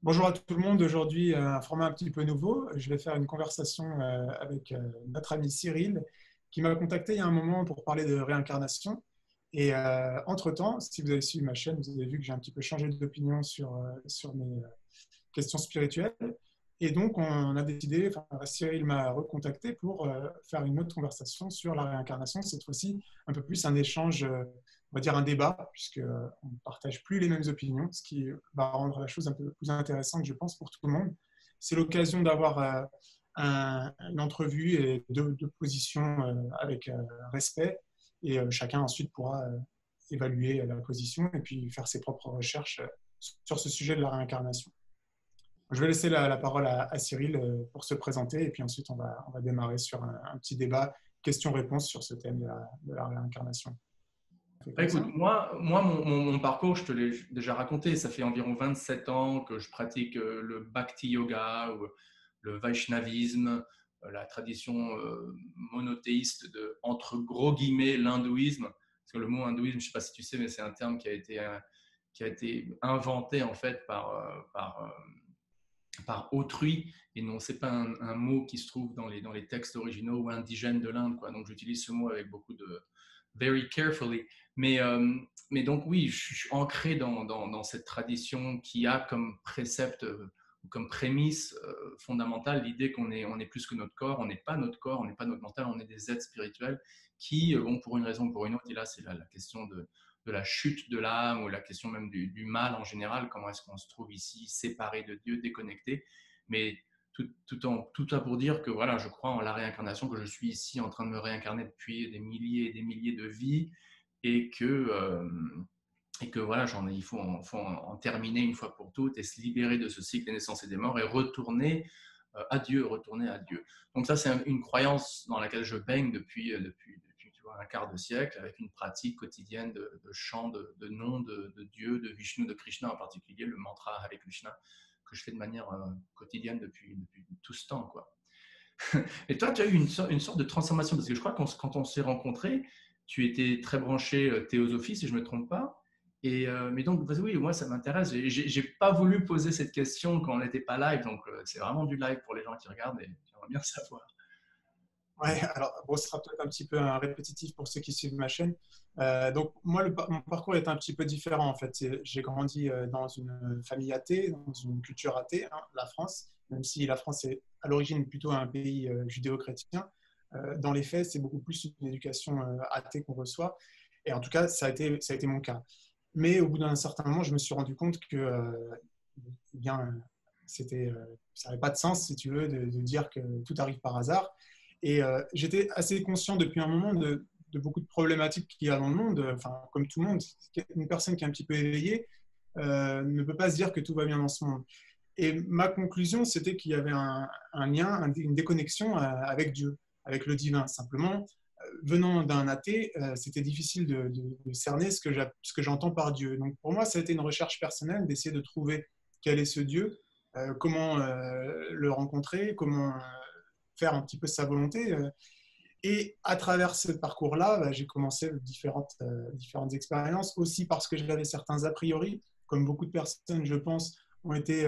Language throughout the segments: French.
Bonjour à tout le monde. Aujourd'hui, un format un petit peu nouveau. Je vais faire une conversation avec notre ami Cyril, qui m'a contacté il y a un moment pour parler de réincarnation. Et entre-temps, si vous avez suivi ma chaîne, vous avez vu que j'ai un petit peu changé d'opinion sur mes questions spirituelles. Et donc, on a décidé, enfin, Cyril m'a recontacté pour faire une autre conversation sur la réincarnation. Cette fois-ci, un peu plus un échange, on va dire un débat, puisque on ne partage plus les mêmes opinions, ce qui va rendre la chose un peu plus intéressante, je pense, pour tout le monde. C'est l'occasion d'avoir une entrevue et deux positions avec respect, et chacun ensuite pourra évaluer la position et puis faire ses propres recherches sur ce sujet de la réincarnation. Je vais laisser la parole à Cyril pour se présenter et puis ensuite on va démarrer sur un petit débat questions-réponses sur ce thème de la réincarnation. On fait Bah, comme écoute, ça? mon parcours, je te l'ai déjà raconté. Ça fait environ 27 ans que je pratique le Bhakti Yoga ou le Vaishnavisme, la tradition monothéiste de, entre gros guillemets, l'hindouisme. Parce que le mot hindouisme, je ne sais pas si tu sais, mais c'est un terme qui a été inventé en fait par autrui, et non, c'est pas un mot qui se trouve dans les textes originaux ou indigènes de l'Inde, quoi. Donc j'utilise ce mot avec beaucoup de very carefully. Mais, euh, mais donc oui, je suis ancré dans cette tradition qui a comme précepte ou comme prémisse fondamentale l'idée on est plus que notre corps, on n'est pas notre corps, on n'est pas notre mental, on est des êtres spirituels qui, bon, pour une raison ou pour une autre, et là c'est la question de la chute de l'âme ou la question même du mal en général, comment est-ce qu'on se trouve ici séparé de Dieu, déconnecté. Mais tout ça pour dire que voilà, je crois en la réincarnation, que je suis ici en train de me réincarner depuis des milliers et des milliers de vies et que voilà, faut en terminer une fois pour toutes et se libérer de ce cycle des naissances et des morts et retourner à Dieu, retourner à Dieu. Donc ça, c'est une croyance dans laquelle je baigne depuis tu vois, un quart de siècle, avec une pratique quotidienne de chant, de nom de Dieu, de Vishnu, de Krishna en particulier, le mantra Hare Krishna, que je fais de manière quotidienne depuis tout ce temps, quoi. Et toi, tu as eu une sorte de transformation, parce que je crois que quand on s'est rencontrés, tu étais très branché théosophie, si je ne me trompe pas. Mais donc, oui, moi, ça m'intéresse. J'ai pas voulu poser cette question quand on n'était pas live, donc c'est vraiment du live pour les gens qui regardent et j'aimerais bien savoir. Ouais, alors bon, ce sera peut-être un petit peu répétitif pour ceux qui suivent ma chaîne. Donc moi, mon parcours est un petit peu différent en fait. J'ai grandi dans une famille athée, dans une culture athée, hein, la France, même si la France est à l'origine plutôt un pays judéo-chrétien. Dans les faits, c'est beaucoup plus une éducation athée qu'on reçoit. Et en tout cas, ça a été mon cas. Mais au bout d'un certain moment, je me suis rendu compte que eh bien, ça n'avait pas de sens, si tu veux, de dire que tout arrive par hasard. Et j'étais assez conscient depuis un moment de beaucoup de problématiques qu'il y a dans le monde. Enfin, comme tout le monde, une personne qui est un petit peu éveillée ne peut pas se dire que tout va bien dans ce monde. Et ma conclusion, c'était qu'il y avait un lien, une déconnexion avec Dieu, avec le divin. Simplement, venant d'un athée, c'était difficile de cerner ce que j'entends par Dieu. Donc pour moi, ça a été une recherche personnelle d'essayer de trouver quel est ce Dieu, comment le rencontrer, comment faire un petit peu sa volonté. Et à travers ce parcours-là, bah, j'ai commencé différentes expériences, aussi parce que j'avais certains a priori, comme beaucoup de personnes, je pense, ont été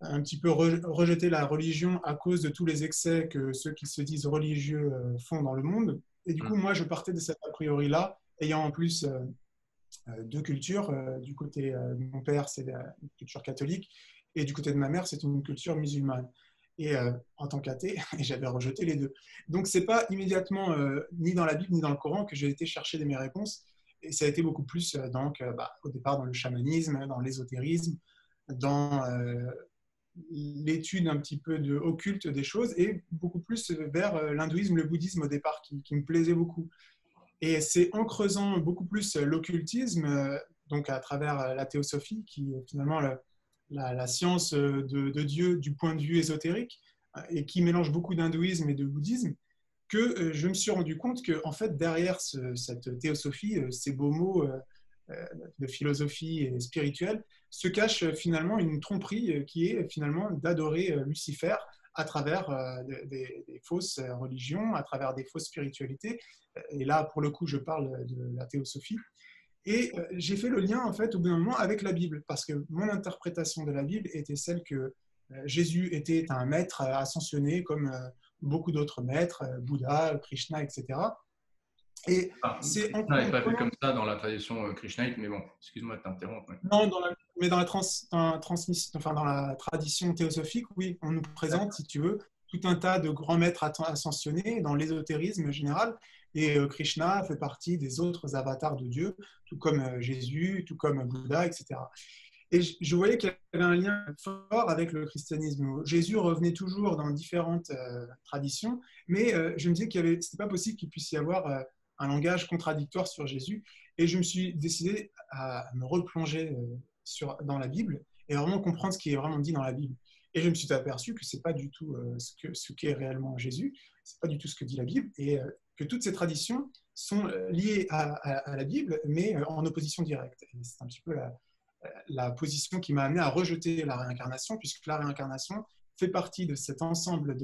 un petit peu rejeté la religion à cause de tous les excès que ceux qui se disent religieux font dans le monde. Et du coup, moi, je partais de cet a priori-là, ayant en plus deux cultures. Du côté de mon père, c'est une culture catholique, et du côté de ma mère, c'est une culture musulmane. Et en tant qu'athée, j'avais rejeté les deux. Donc, c'est pas immédiatement, ni dans la Bible, ni dans le Coran, que j'ai été chercher mes réponses. Et ça a été beaucoup plus, au départ, dans le chamanisme, dans l'ésotérisme, dans l'étude un petit peu occulte des choses, et beaucoup plus vers l'hindouisme, le bouddhisme au départ, qui me plaisait beaucoup. Et c'est en creusant beaucoup plus l'occultisme, donc à travers la théosophie, qui est finalement la science de Dieu du point de vue ésotérique, et qui mélange beaucoup d'hindouisme et de bouddhisme, que je me suis rendu compte que, en fait, derrière cette théosophie, ces beaux mots de philosophie et spirituelle, se cache finalement une tromperie qui est finalement d'adorer Lucifer à travers des fausses religions, à travers des fausses spiritualités. Et là, pour le coup, je parle de la théosophie. Et j'ai fait le lien, en fait, au bout d'un moment avec la Bible, parce que mon interprétation de la Bible était celle que Jésus était un maître ascensionné comme beaucoup d'autres maîtres, Bouddha, Krishna, etc. Et Ah, c'est en Krishna n'est pas vu prenant comme ça dans la tradition krishnaïte, mais bon, excuse-moi de t'interrompre. Ouais. non, mais dans la transmission, enfin dans la tradition théosophique, oui, on nous présente, si tu veux, tout un tas de grands maîtres ascensionnés dans l'ésotérisme général. Et Krishna fait partie des autres avatars de Dieu, tout comme Jésus, tout comme Bouddha, etc. Et je voyais qu'il y avait un lien fort avec le christianisme. Jésus revenait toujours dans différentes traditions, mais je me disais c'était pas possible qu'il puisse y avoir un langage contradictoire sur Jésus. Et je me suis décidé à me replonger dans la Bible et vraiment comprendre ce qui est vraiment dit dans la Bible. Et je me suis aperçu que c'est pas du tout ce qu'est réellement Jésus, c'est pas du tout ce que dit la Bible, et que toutes ces traditions sont liées à la Bible, mais en opposition directe. Et c'est un petit peu la position qui m'a amené à rejeter la réincarnation, puisque la réincarnation fait partie de cet ensemble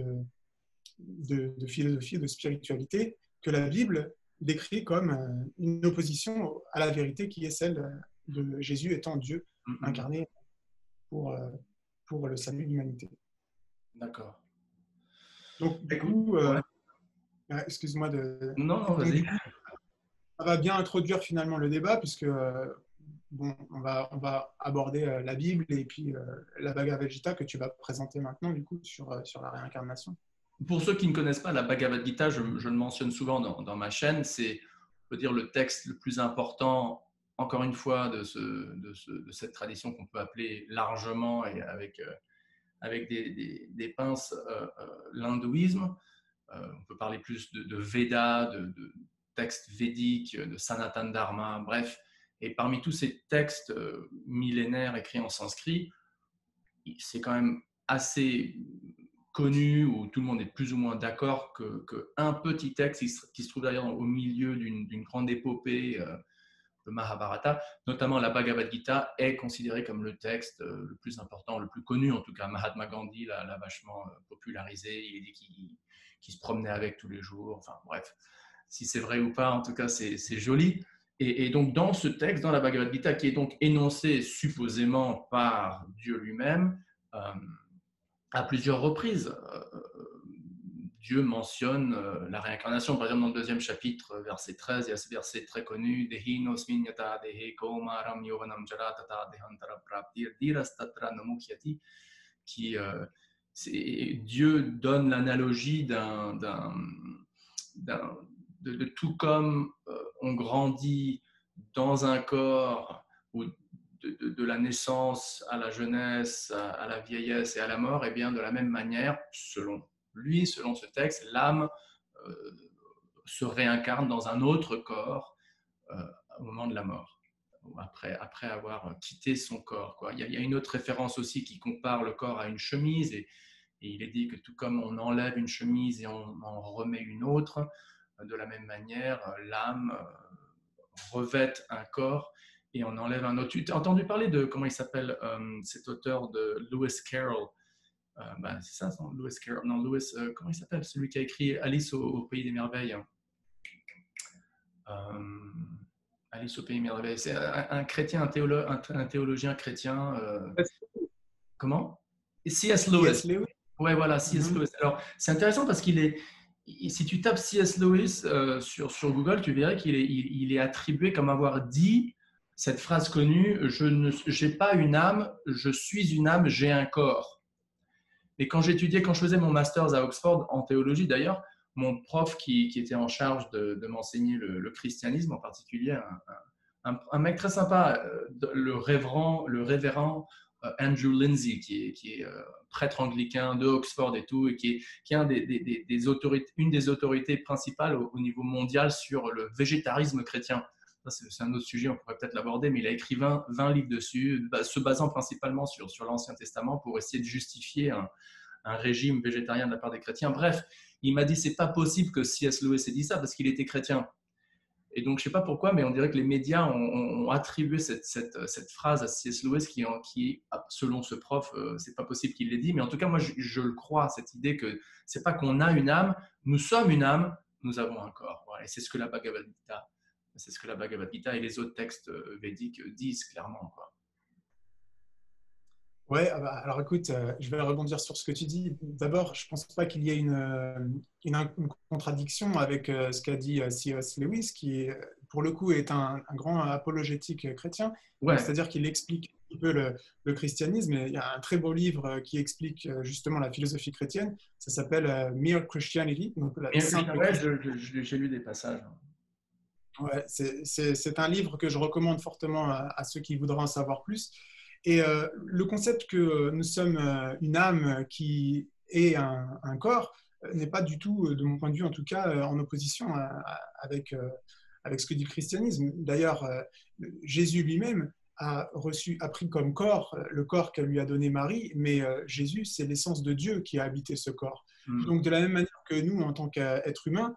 de philosophie, de spiritualité que la Bible décrit comme une opposition à la vérité qui est celle de Jésus étant Dieu incarné pour, pour le salut de l'humanité. D'accord. Donc, du Écoute, coup, ouais. excuse-moi Non, non, donc, vas-y. du coup, ça va bien introduire finalement le débat, puisque bon, on va aborder la Bible et puis la Bhagavad Gita que tu vas présenter maintenant, du coup, sur la réincarnation. Pour ceux qui ne connaissent pas la Bhagavad Gita, je le mentionne souvent dans ma chaîne, c'est, on peut dire, le texte le plus important, encore une fois, de cette tradition qu'on peut appeler largement et avec des pinces l'hindouisme. On peut parler plus de Veda, de textes védiques, de Sanatana Dharma, bref. Et parmi tous ces textes millénaires écrits en sanskrit, c'est quand même assez connu, où tout le monde est plus ou moins d'accord qu'un petit texte qui se trouve d'ailleurs au milieu d'une grande épopée, le Mahabharata, notamment la Bhagavad Gita, est considéré comme le texte le plus important, le plus connu en tout cas. Mahatma Gandhi l'a vachement popularisé, il dit qu'il se promenait avec tous les jours, enfin bref, si c'est vrai ou pas, en tout cas c'est joli. Et donc dans ce texte, dans la Bhagavad Gita, qui est donc énoncé supposément par Dieu lui-même, à plusieurs reprises, Dieu mentionne la réincarnation. Par exemple, dans le deuxième chapitre, verset 13, il y a ce verset très connu, Dehi nosmin yata dehe kaumaram yovanam jara tata dehantara praptir diras tatra namukhyati, qui Dieu donne l'analogie de tout comme on grandit dans un corps où de la naissance à la jeunesse, à la vieillesse et à la mort, et bien de la même manière, selon lui, selon ce texte, l'âme euh, se réincarne dans un autre corps au moment de la mort, après avoir quitté son corps. Quoi. Il y a une autre référence aussi qui compare le corps à une chemise, et il est dit que tout comme on enlève une chemise et on en remet une autre, de la même manière, l'âme revêt un corps et on enlève un autre. Tu as entendu parler de, comment il s'appelle, cet auteur de Lewis Carroll, c'est ça, Lewis Carroll. Non, Lewis, comment il s'appelle, celui qui a écrit Alice au Pays des Merveilles. Alice au Pays des Merveilles. C'est un chrétien, un théologien chrétien. Comment? C.S. Lewis. C.S. Lewis. Ouais, voilà, C.S. Lewis. Alors, c'est intéressant parce si tu tapes C.S. Lewis sur Google, tu verrais il est attribué comme avoir dit cette phrase connue, je n'ai pas une âme, je suis une âme, j'ai un corps. Et quand je faisais mon master's à Oxford, en théologie d'ailleurs, mon prof qui était en charge de m'enseigner le christianisme en particulier, un mec très sympa, le révérend Andrew Lindsay, qui est prêtre anglican de Oxford et tout, et qui est une des autorités principales au niveau mondial sur le végétarisme chrétien. C'est un autre sujet, on pourrait peut-être l'aborder, mais il a écrit 20 livres dessus, se basant principalement sur l'Ancien Testament pour essayer de justifier un régime végétarien de la part des chrétiens. Bref, il m'a dit c'est pas possible que C.S. Lewis ait dit ça parce qu'il était chrétien. Et donc, je ne sais pas pourquoi, mais on dirait que les médias ont attribué cette phrase à C.S. Lewis qui, selon ce prof, c'est pas possible qu'il l'ait dit. Mais en tout cas, moi, je le crois, cette idée que c'est pas qu'on a une âme, nous sommes une âme, nous avons un corps. Voilà. Et c'est ce que la Bhagavad Gita C'est ce que la Bhagavad Gita et les autres textes védiques disent clairement, quoi. Ouais, ah bah, alors écoute, je vais rebondir sur ce que tu dis. D'abord, je pense pas qu'il y ait une contradiction avec ce qu'a dit C.S. Lewis, qui, pour le coup, est un grand apologétique chrétien. Donc, Ouais, c'est-à-dire qu'il explique un petit peu le christianisme. Et il y a un très beau livre qui explique justement la philosophie chrétienne. Ça s'appelle Mere Christianity, donc la et, simple ouais, christianité. j'ai lu des passages. Ouais, c'est un livre que je recommande fortement à ceux qui voudraient en savoir plus. Et le concept que nous sommes une âme qui est un corps n'est pas du tout, de mon point de vue en tout cas, en opposition avec ce que dit le christianisme. D'ailleurs, Jésus lui-même a pris comme corps le corps qu'elle lui a donné Marie, mais Jésus, c'est l'essence de Dieu qui a habité ce corps. Hmm. Donc, de la même manière que nous, en tant qu'êtres humains,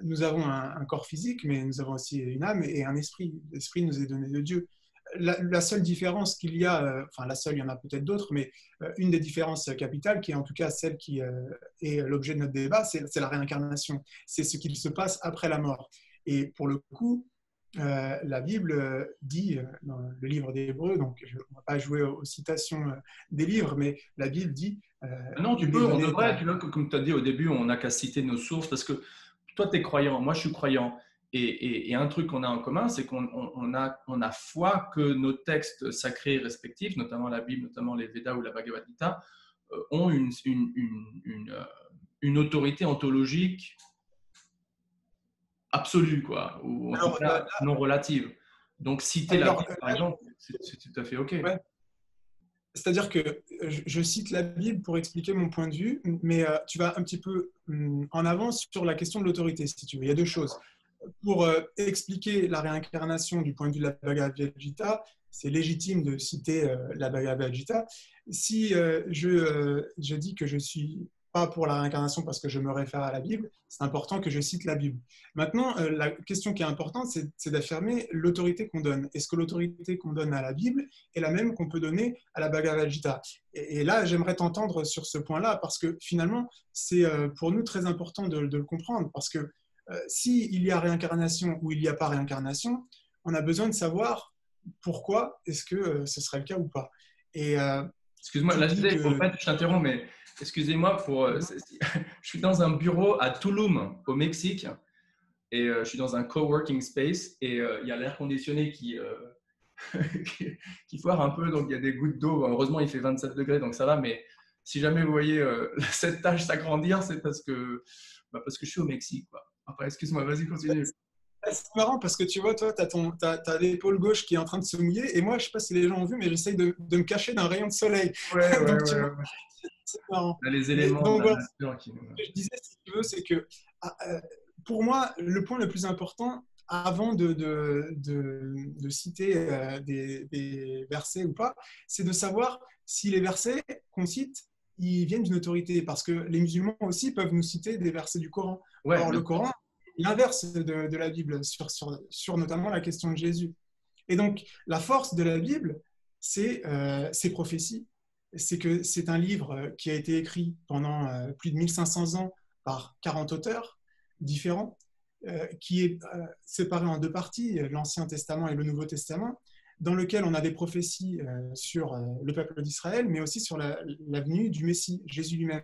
nous avons un corps physique, mais nous avons aussi une âme et un esprit. L'esprit nous est donné de Dieu. La seule différence qu'il y a, enfin la seule, il y en a peut-être d'autres, mais une des différences capitales, qui est en tout cas celle qui est l'objet de notre débat, c'est la réincarnation. C'est ce qu'il se passe après la mort. Et pour le coup, la Bible dit, dans le livre des Hébreux, donc on ne va pas jouer aux citations des livres, mais la Bible dit, Non, tu il est peux, on donné devrait. Tu vois, comme tu as dit au début, on n'a qu'à citer nos sources parce que toi, tu es croyant, moi, je suis croyant. Et un truc qu'on a en commun, c'est qu'on a foi que nos textes sacrés respectifs, notamment la Bible, notamment les Védas ou la Bhagavad Gita, ont une autorité ontologique absolue, quoi, ou en tout alors, cas non relative. Donc, citer la alors Bible, par exemple, c'est tout à fait OK. ouais, c'est-à-dire que je cite la Bible pour expliquer mon point de vue, mais tu vas un petit peu en avance sur la question de l'autorité, si tu veux. Il y a deux choses. Pour expliquer la réincarnation du point de vue de la Bhagavad Gita, c'est légitime de citer la Bhagavad Gita. Si je dis que je suis pas pour la réincarnation parce que je me réfère à la Bible, c'est important que je cite la Bible. Maintenant, la question qui est importante, c'est d'affirmer l'autorité qu'on donne. Est-ce que l'autorité qu'on donne à la Bible est la même qu'on peut donner à la Bhagavad Gita? Et là, j'aimerais t'entendre sur ce point-là parce que finalement, c'est pour nous très important de le comprendre parce que s'il y a réincarnation ou il n'y a pas réincarnation, on a besoin de savoir pourquoi est-ce que ce serait le cas ou pas. Et Excuse-moi, tu là, dis en que... fait, je t'interromps, mais excusez-moi pour. Je suis dans un bureau à Tulum, au Mexique, et je suis dans un coworking space, et il y a l'air conditionné qui foire un peu, donc il y a des gouttes d'eau. Heureusement, il fait 27 degrés, donc ça va, mais si jamais vous voyez cette tâche s'agrandir, c'est parce que je suis au Mexique, quoi. Enfin, excuse-moi, vas-y, continue. C'est marrant parce que tu vois, toi, t'as l'épaule gauche qui est en train de se mouiller et moi, je sais pas si les gens ont vu, mais j'essaye de me cacher d'un rayon de soleil. Ouais, ouais, Donc, tu vois, ouais. c'est marrant. On a les Mais éléments de donc la voilà, nature qui nous. ce que je disais, si tu veux, c'est que pour moi, le point le plus important, avant de citer des versets ou pas, c'est de savoir si les versets qu'on cite, ils viennent d'une autorité. Parce que les musulmans aussi peuvent nous citer des versets du Coran. Ouais, Or, bien le sûr. Coran est l'inverse de la Bible sur notamment la question de Jésus. Et donc, la force de la Bible, c'est ses prophéties. C'est que c'est un livre qui a été écrit pendant plus de 1500 ans par 40 auteurs différents, qui est séparé en deux parties, l'Ancien Testament et le Nouveau Testament, dans lequel on a des prophéties sur le peuple d'Israël, mais aussi sur la venue du Messie, Jésus lui-même.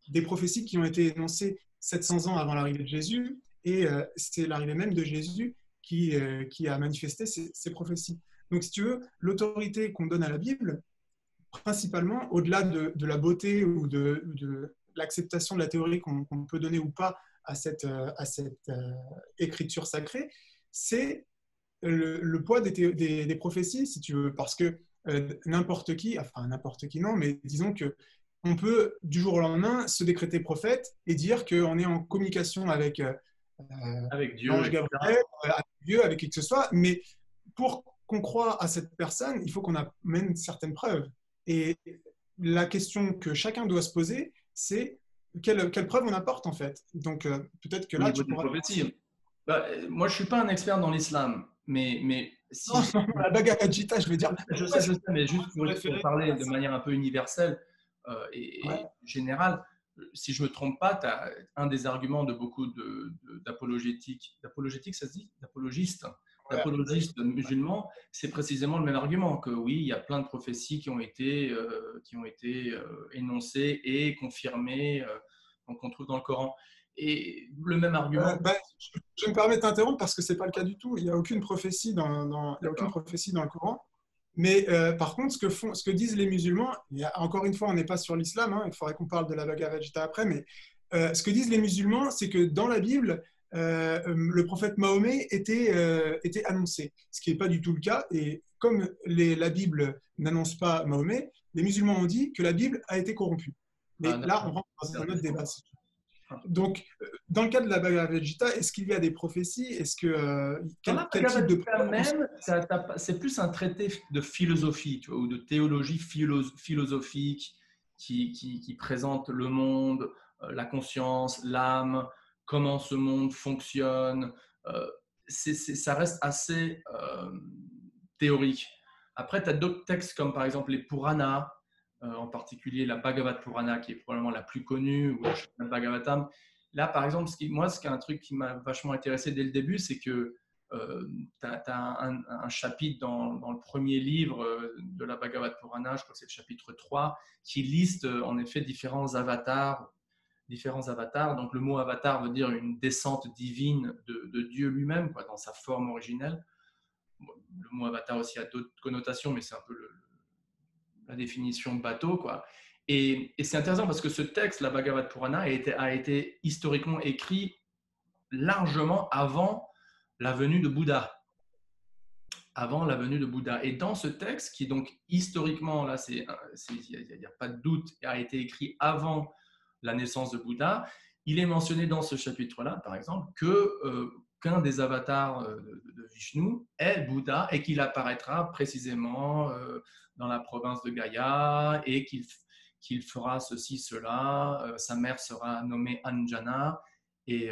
Des prophéties qui ont été énoncées 700 ans avant l'arrivée de Jésus, et c'est l'arrivée même de Jésus qui a manifesté ces prophéties. Donc, si tu veux, l'autorité qu'on donne à la Bible, principalement, au-delà de la beauté ou de l'acceptation de la théorie qu'on peut donner ou pas à cette écriture sacrée, c'est le poids des prophéties, si tu veux, parce que n'importe qui, enfin n'importe qui non, mais disons que on peut du jour au lendemain se décréter prophète et dire qu'on est en communication avec Avec Dieu, l'ange etc. Gabriel, avec Dieu, avec qui que ce soit, mais pour qu'on croie à cette personne, il faut qu'on amène certaines preuves. Et la question que chacun doit se poser, c'est quelle preuve on apporte en fait. Donc peut-être que Au là, niveau tu des pourras... prophéties. Bah, moi, je ne suis pas un expert dans l'islam, mais Non, si non, la Bhagavad Gita, je veux dire, pourquoi est-ce je qu'on sais, mais juste se pour référer parler à de ça? manière un peu universelle Ouais. et générale, si je ne me trompe pas, tu as un des arguments de beaucoup d'apologétiques, d'apologétique, ça se dit, d'apologistes, d'apologistes musulmans, c'est précisément le même argument, que oui, il y a plein de prophéties qui ont été énoncées et confirmées, donc on trouve dans le Coran. Et le même argument. Je me permets de t'interrompre parce que ce n'est pas le cas du tout. Il n'y a aucune prophétie il y a aucune D'accord. prophétie dans le Coran. Mais par contre, ce que disent les musulmans, encore une fois, on n'est pas sur l'islam, hein, il faudrait qu'on parle de la Bhagavad Gita après, mais ce que disent les musulmans, c'est que dans la Bible, le prophète Mahomet était annoncé, ce qui n'est pas du tout le cas. Et comme la Bible n'annonce pas Mahomet, les musulmans ont dit que la Bible a été corrompue. Ah, Mais là, on d'accord. rentre dans un autre débat. Ah. Donc, dans le cas de la Bhagavad Gita, est-ce qu'il y a des prophéties? Dans la Quel type Bhagavad de Gita même, c'est plus un traité de philosophie, tu vois, ou de théologie philosophique qui présente le monde, la conscience, l'âme, comment ce monde fonctionne. Euh, ça reste assez théorique. Après, tu as d'autres textes comme par exemple les Puranas, en particulier la Bhagavad Purana, qui est probablement la plus connue, ou le Bhagavatam. Là, par exemple, ce qui est un truc qui m'a vachement intéressé dès le début, c'est que tu as un chapitre dans le premier livre de la Bhagavad Purana, je crois que c'est le chapitre 3, qui liste en effet différents avatars. Donc le mot avatar veut dire une descente divine de Dieu lui-même, quoi, dans sa forme originelle. Le mot avatar aussi a d'autres connotations, mais c'est un peu la définition bateau, quoi. Et c'est intéressant parce que ce texte, la Bhagavad Purana, a été historiquement écrit largement avant la venue de Bouddha. Avant la venue de Bouddha. Et dans ce texte, qui donc historiquement, là, il n'y a pas de doute, a été écrit avant la naissance de Bouddha, il est mentionné dans ce chapitre-là, par exemple, qu'un des avatars de Vishnu est Bouddha et qu'il apparaîtra précisément dans la province de Gaya et qu'il fera ceci, cela. Sa mère sera nommée Anjana. Et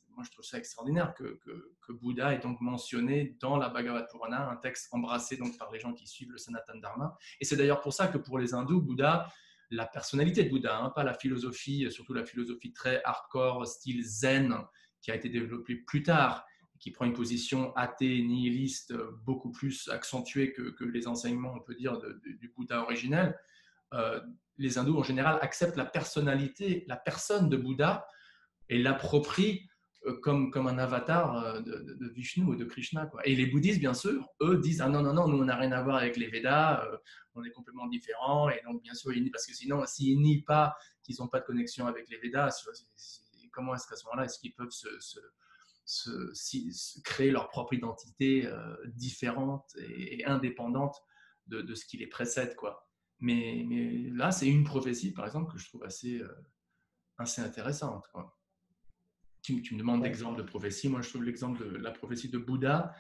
moi, je trouve ça extraordinaire que Bouddha est donc mentionné dans la Bhagavad Purana, un texte embrassé donc par les gens qui suivent le Sanatana Dharma. Et c'est d'ailleurs pour ça que pour les hindous, Bouddha, la personnalité de Bouddha, hein, pas la philosophie, surtout la philosophie très hardcore, style zen, qui a été développée plus tard, qui prend une position athée, nihiliste, beaucoup plus accentuée que les enseignements, on peut dire, du Bouddha originel. Les hindous, en général, acceptent la personnalité, la personne de Bouddha et l'approprient comme un avatar de Vishnu ou de Krishna, quoi. Et les bouddhistes, bien sûr, eux disent ah non, non, non, nous on n'a rien à voir avec les Védas, on est complètement différents. Et donc, bien sûr, parce que sinon, s'ils nient pas qu'ils n'ont pas de connexion avec les Védas, comment est-ce qu'à ce moment-là, est-ce qu'ils peuvent se créer leur propre identité différente et indépendante de ce qui les précède, quoi. Mais là, c'est une prophétie, par exemple, que je trouve assez intéressante, quoi. Tu me demandes d'exemples de prophéties. Moi, je trouve l'exemple de la prophétie de Bouddha,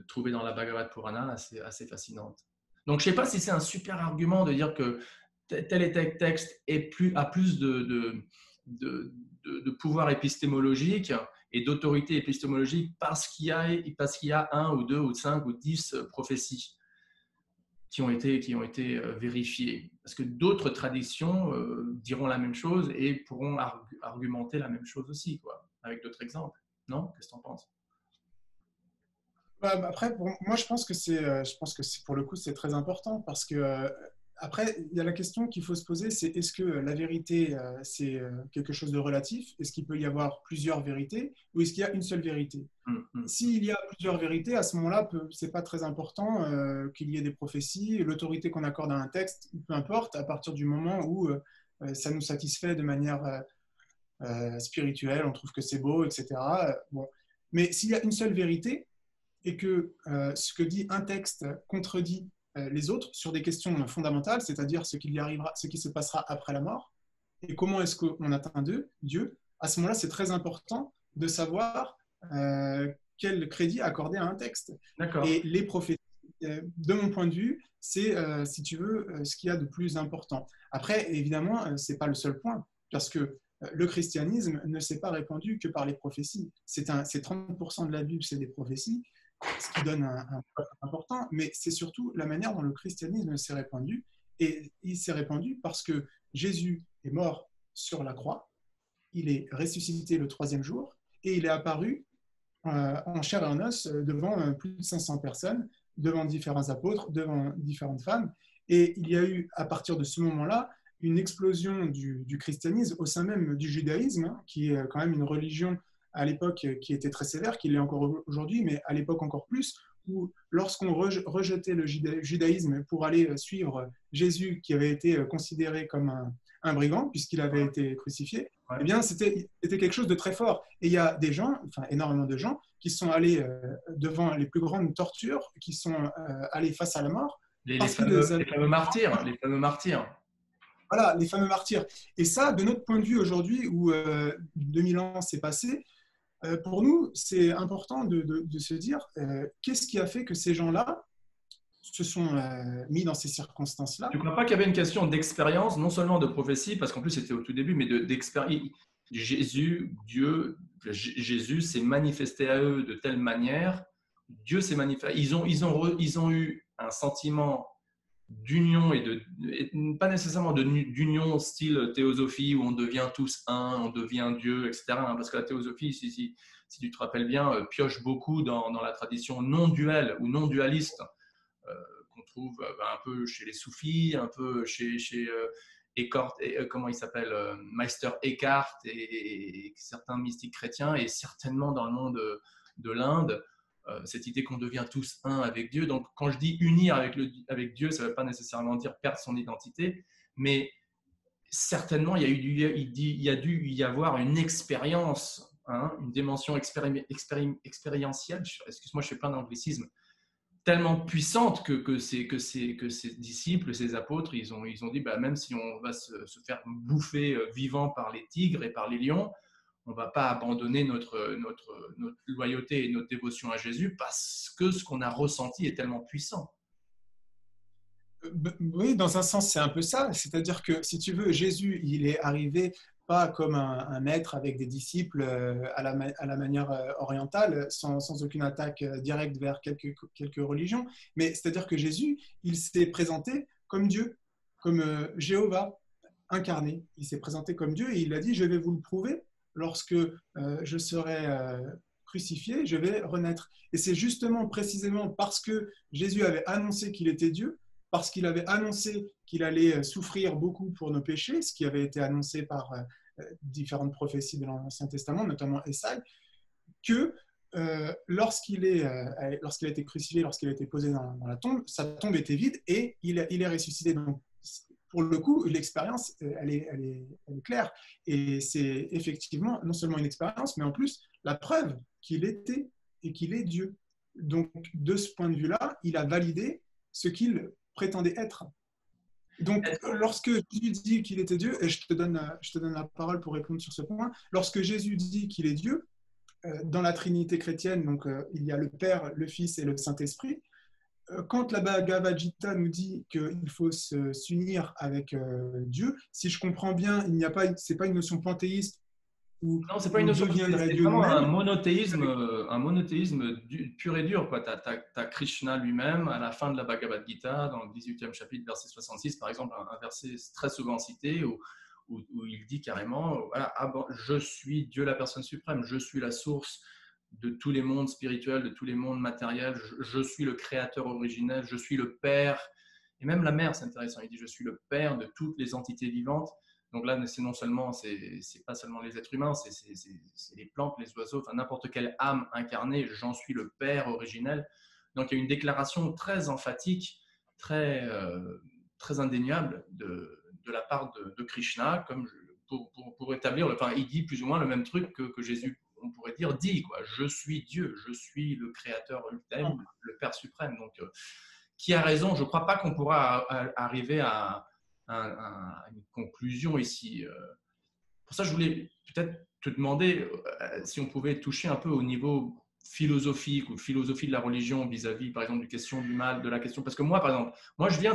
trouvée dans la Bhagavad Purana, assez fascinante. Donc, je ne sais pas si c'est un super argument de dire que tel et tel texte a plus de pouvoir épistémologique et d'autorité épistémologique parce qu'il y a un ou deux ou 5 ou 10 prophéties qui ont été vérifiées. Parce que d'autres traditions diront la même chose et pourront argumenter la même chose aussi, quoi, avec d'autres exemples. Non? Qu'est-ce que tu en penses? Après, moi, je pense que pour le coup, c'est très important parce que après, il y a la question qu'il faut se poser, c'est est-ce que la vérité, c'est quelque chose de relatif? Est-ce qu'il peut y avoir plusieurs vérités ou est-ce qu'il y a une seule vérité? S'il y a plusieurs vérités, à ce moment-là, c'est pas très important qu'il y ait des prophéties. L'autorité qu'on accorde à un texte, peu importe, à partir du moment où ça nous satisfait de manière spirituelle, on trouve que c'est beau, etc. Bon. Mais s'il y a une seule vérité, et que ce que dit un texte contredit les autres sur des questions fondamentales, c'est-à-dire ce qui arrivera, ce qui se passera après la mort, et comment est-ce qu'on atteint Dieu, à ce moment-là, c'est très important de savoir quel crédit accorder à un texte. D'accord. Et les prophéties, de mon point de vue, c'est, si tu veux, ce qu'il y a de plus important. Après, évidemment, ce n'est pas le seul point, parce que le christianisme ne s'est pas répandu que par les prophéties. C'est 30% de la Bible, c'est des prophéties, ce qui donne un poids important, mais c'est surtout la manière dont le christianisme s'est répandu. Et il s'est répandu parce que Jésus est mort sur la croix, il est ressuscité le troisième jour, et il est apparu en chair et en os devant plus de 500 personnes, devant différents apôtres, devant différentes femmes. Et il y a eu, à partir de ce moment-là, une explosion du christianisme au sein même du judaïsme, hein, qui est quand même une religion à l'époque qui était très sévère, qui l'est encore aujourd'hui, mais à l'époque encore plus, où lorsqu'on rejetait le judaïsme pour aller suivre Jésus, qui avait été considéré comme un brigand, puisqu'il avait été crucifié, Ouais. eh bien, c'était quelque chose de très fort. Et il y a des gens, enfin énormément de gens, qui sont allés devant les plus grandes tortures, qui sont allés face à la mort, parce qu'ils Les avaient, fameux martyrs, les fameux martyrs. voilà, les fameux martyrs. Et ça, de notre point de vue aujourd'hui, où 2000 ans s'est passé, pour nous, c'est important de se dire qu'est-ce qui a fait que ces gens-là se sont mis dans ces Tu circonstances-là. ne crois pas qu'il y avait une question d'expérience, non seulement de prophétie, parce qu'en plus c'était au tout début, mais d'expérience. Jésus, Dieu, Jésus s'est manifesté à eux de telle manière, Dieu s'est manifesté. Ils ont eu un sentiment d'union et pas nécessairement d'union style théosophie où on devient tous un, on devient Dieu, etc. Parce que la théosophie, si tu te rappelles bien, pioche beaucoup dans la tradition non duelle ou non dualiste euh, qu'on trouve un peu chez les soufis, un peu chez Eckhart, comment il s'appelle, Meister Eckhart et certains mystiques chrétiens, et certainement dans le monde de l'Inde, cette idée qu'on devient tous un avec Dieu. Donc, quand je dis unir avec Dieu, ça ne veut pas nécessairement dire perdre son identité, mais certainement, il y a dû y avoir une expérience, hein, une dimension expérientielle. Excuse-moi, je fais plein d'anglicismes tellement puissante que ces disciples, ces apôtres, ils ont dit, bah, même si on va se faire bouffer vivant par les tigres et par les lions, on ne va pas abandonner notre loyauté et notre dévotion à Jésus parce que ce qu'on a ressenti est tellement puissant. Oui, dans un sens, c'est un peu ça. C'est-à-dire que, si tu veux, Jésus, il est arrivé pas comme un maître avec des disciples à la manière orientale, sans aucune attaque directe vers quelques religions, mais c'est-à-dire que Jésus, il s'est présenté comme Dieu, comme Jéhovah incarné. Il s'est présenté comme Dieu et il a dit, je vais vous le prouver, lorsque je serai crucifié, je vais renaître. Et c'est justement, précisément parce que Jésus avait annoncé qu'il était Dieu, parce qu'il avait annoncé qu'il allait souffrir beaucoup pour nos péchés, ce qui avait été annoncé par différentes prophéties de l'Ancien Testament, notamment Esaïe, que lorsqu'il a été crucifié, lorsqu'il a été posé dans la tombe, sa tombe était vide et il est ressuscité. Donc, pour le coup, l'expérience, elle est claire. Et c'est effectivement non seulement une expérience, mais en plus la preuve qu'il était et qu'il est Dieu. Donc, de ce point de vue-là, il a validé ce qu'il prétendait être. Donc, lorsque Jésus dit qu'il était Dieu, et je te donne la parole pour répondre sur ce point, lorsque Jésus dit qu'il est Dieu, dans la Trinité chrétienne, donc il y a le Père, le Fils et le Saint-Esprit. Quand la Bhagavad Gita nous dit qu'il faut s'unir avec Dieu, si je comprends bien, c'est pas une notion panthéiste Non, c'est pas une où notion, Dieu viendrait c'est Dieu vraiment lui-même. un monothéisme pur et dur. Tu as Krishna lui-même à la fin de la Bhagavad Gita, dans le 18e chapitre, verset 66, par exemple, un verset très souvent cité où il dit carrément, voilà, je suis Dieu la personne suprême, je suis la source de tous les mondes spirituels, de tous les mondes matériels, je suis le créateur originel, je suis le père, et même la mère, c'est intéressant, il dit, je suis le père de toutes les entités vivantes. Donc là, c'est non seulement, c'est pas seulement les êtres humains, c'est les plantes, les oiseaux, enfin n'importe quelle âme incarnée, j'en suis le père originel. Donc il y a une déclaration très emphatique, très indéniable de la part de Krishna, comme pour établir, enfin il dit plus ou moins le même truc que Jésus, on pourrait dire, dit, quoi. Je suis Dieu, je suis le créateur ultime, le Père suprême. Donc qui a raison? Je ne crois pas qu'on pourra arriver à une conclusion ici. Pour ça, je voulais peut-être te demander si on pouvait toucher un peu au niveau philosophique ou philosophie de la religion vis-à-vis, par exemple, du question du mal, de la question. Parce que moi, par exemple, moi, je viens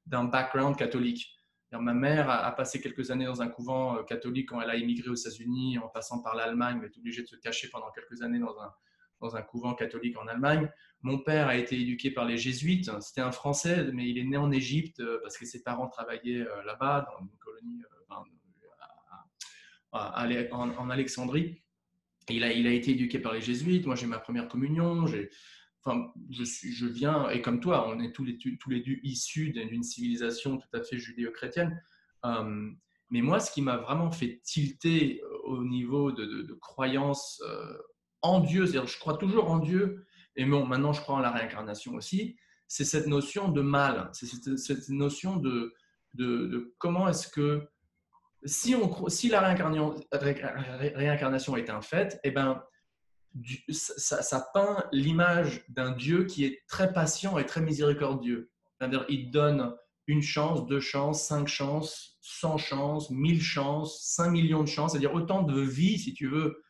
d'un background catholique. Ma mère a passé quelques années dans un couvent catholique quand elle a immigré aux États-Unis, en passant par l'Allemagne, elle est obligée de se cacher pendant quelques années dans un couvent catholique en Allemagne. Mon père a été éduqué par les jésuites. C'était un Français, mais il est né en Égypte parce que ses parents travaillaient là-bas, dans une colonie en Alexandrie. Et il a été éduqué par les jésuites. Moi, j'ai ma première communion. Enfin, je viens, et comme toi, on est tous les deux issus d'une civilisation tout à fait judéo-chrétienne. Euh, mais moi, ce qui m'a vraiment fait tilter au niveau de croyance en Dieu, c'est-à-dire je crois toujours en Dieu, et bon, maintenant je crois en la réincarnation aussi, c'est cette notion de mal, c'est cette notion de comment est-ce que si la réincarnation est un fait, eh ben, ça peint l'image d'un Dieu qui est très patient et très miséricordieux. C'est-à-dire, il donne une chance, deux chances, 5 chances, 100 chances, 1000 chances, 5 millions de chances, c'est-à-dire autant de vies, si tu veux,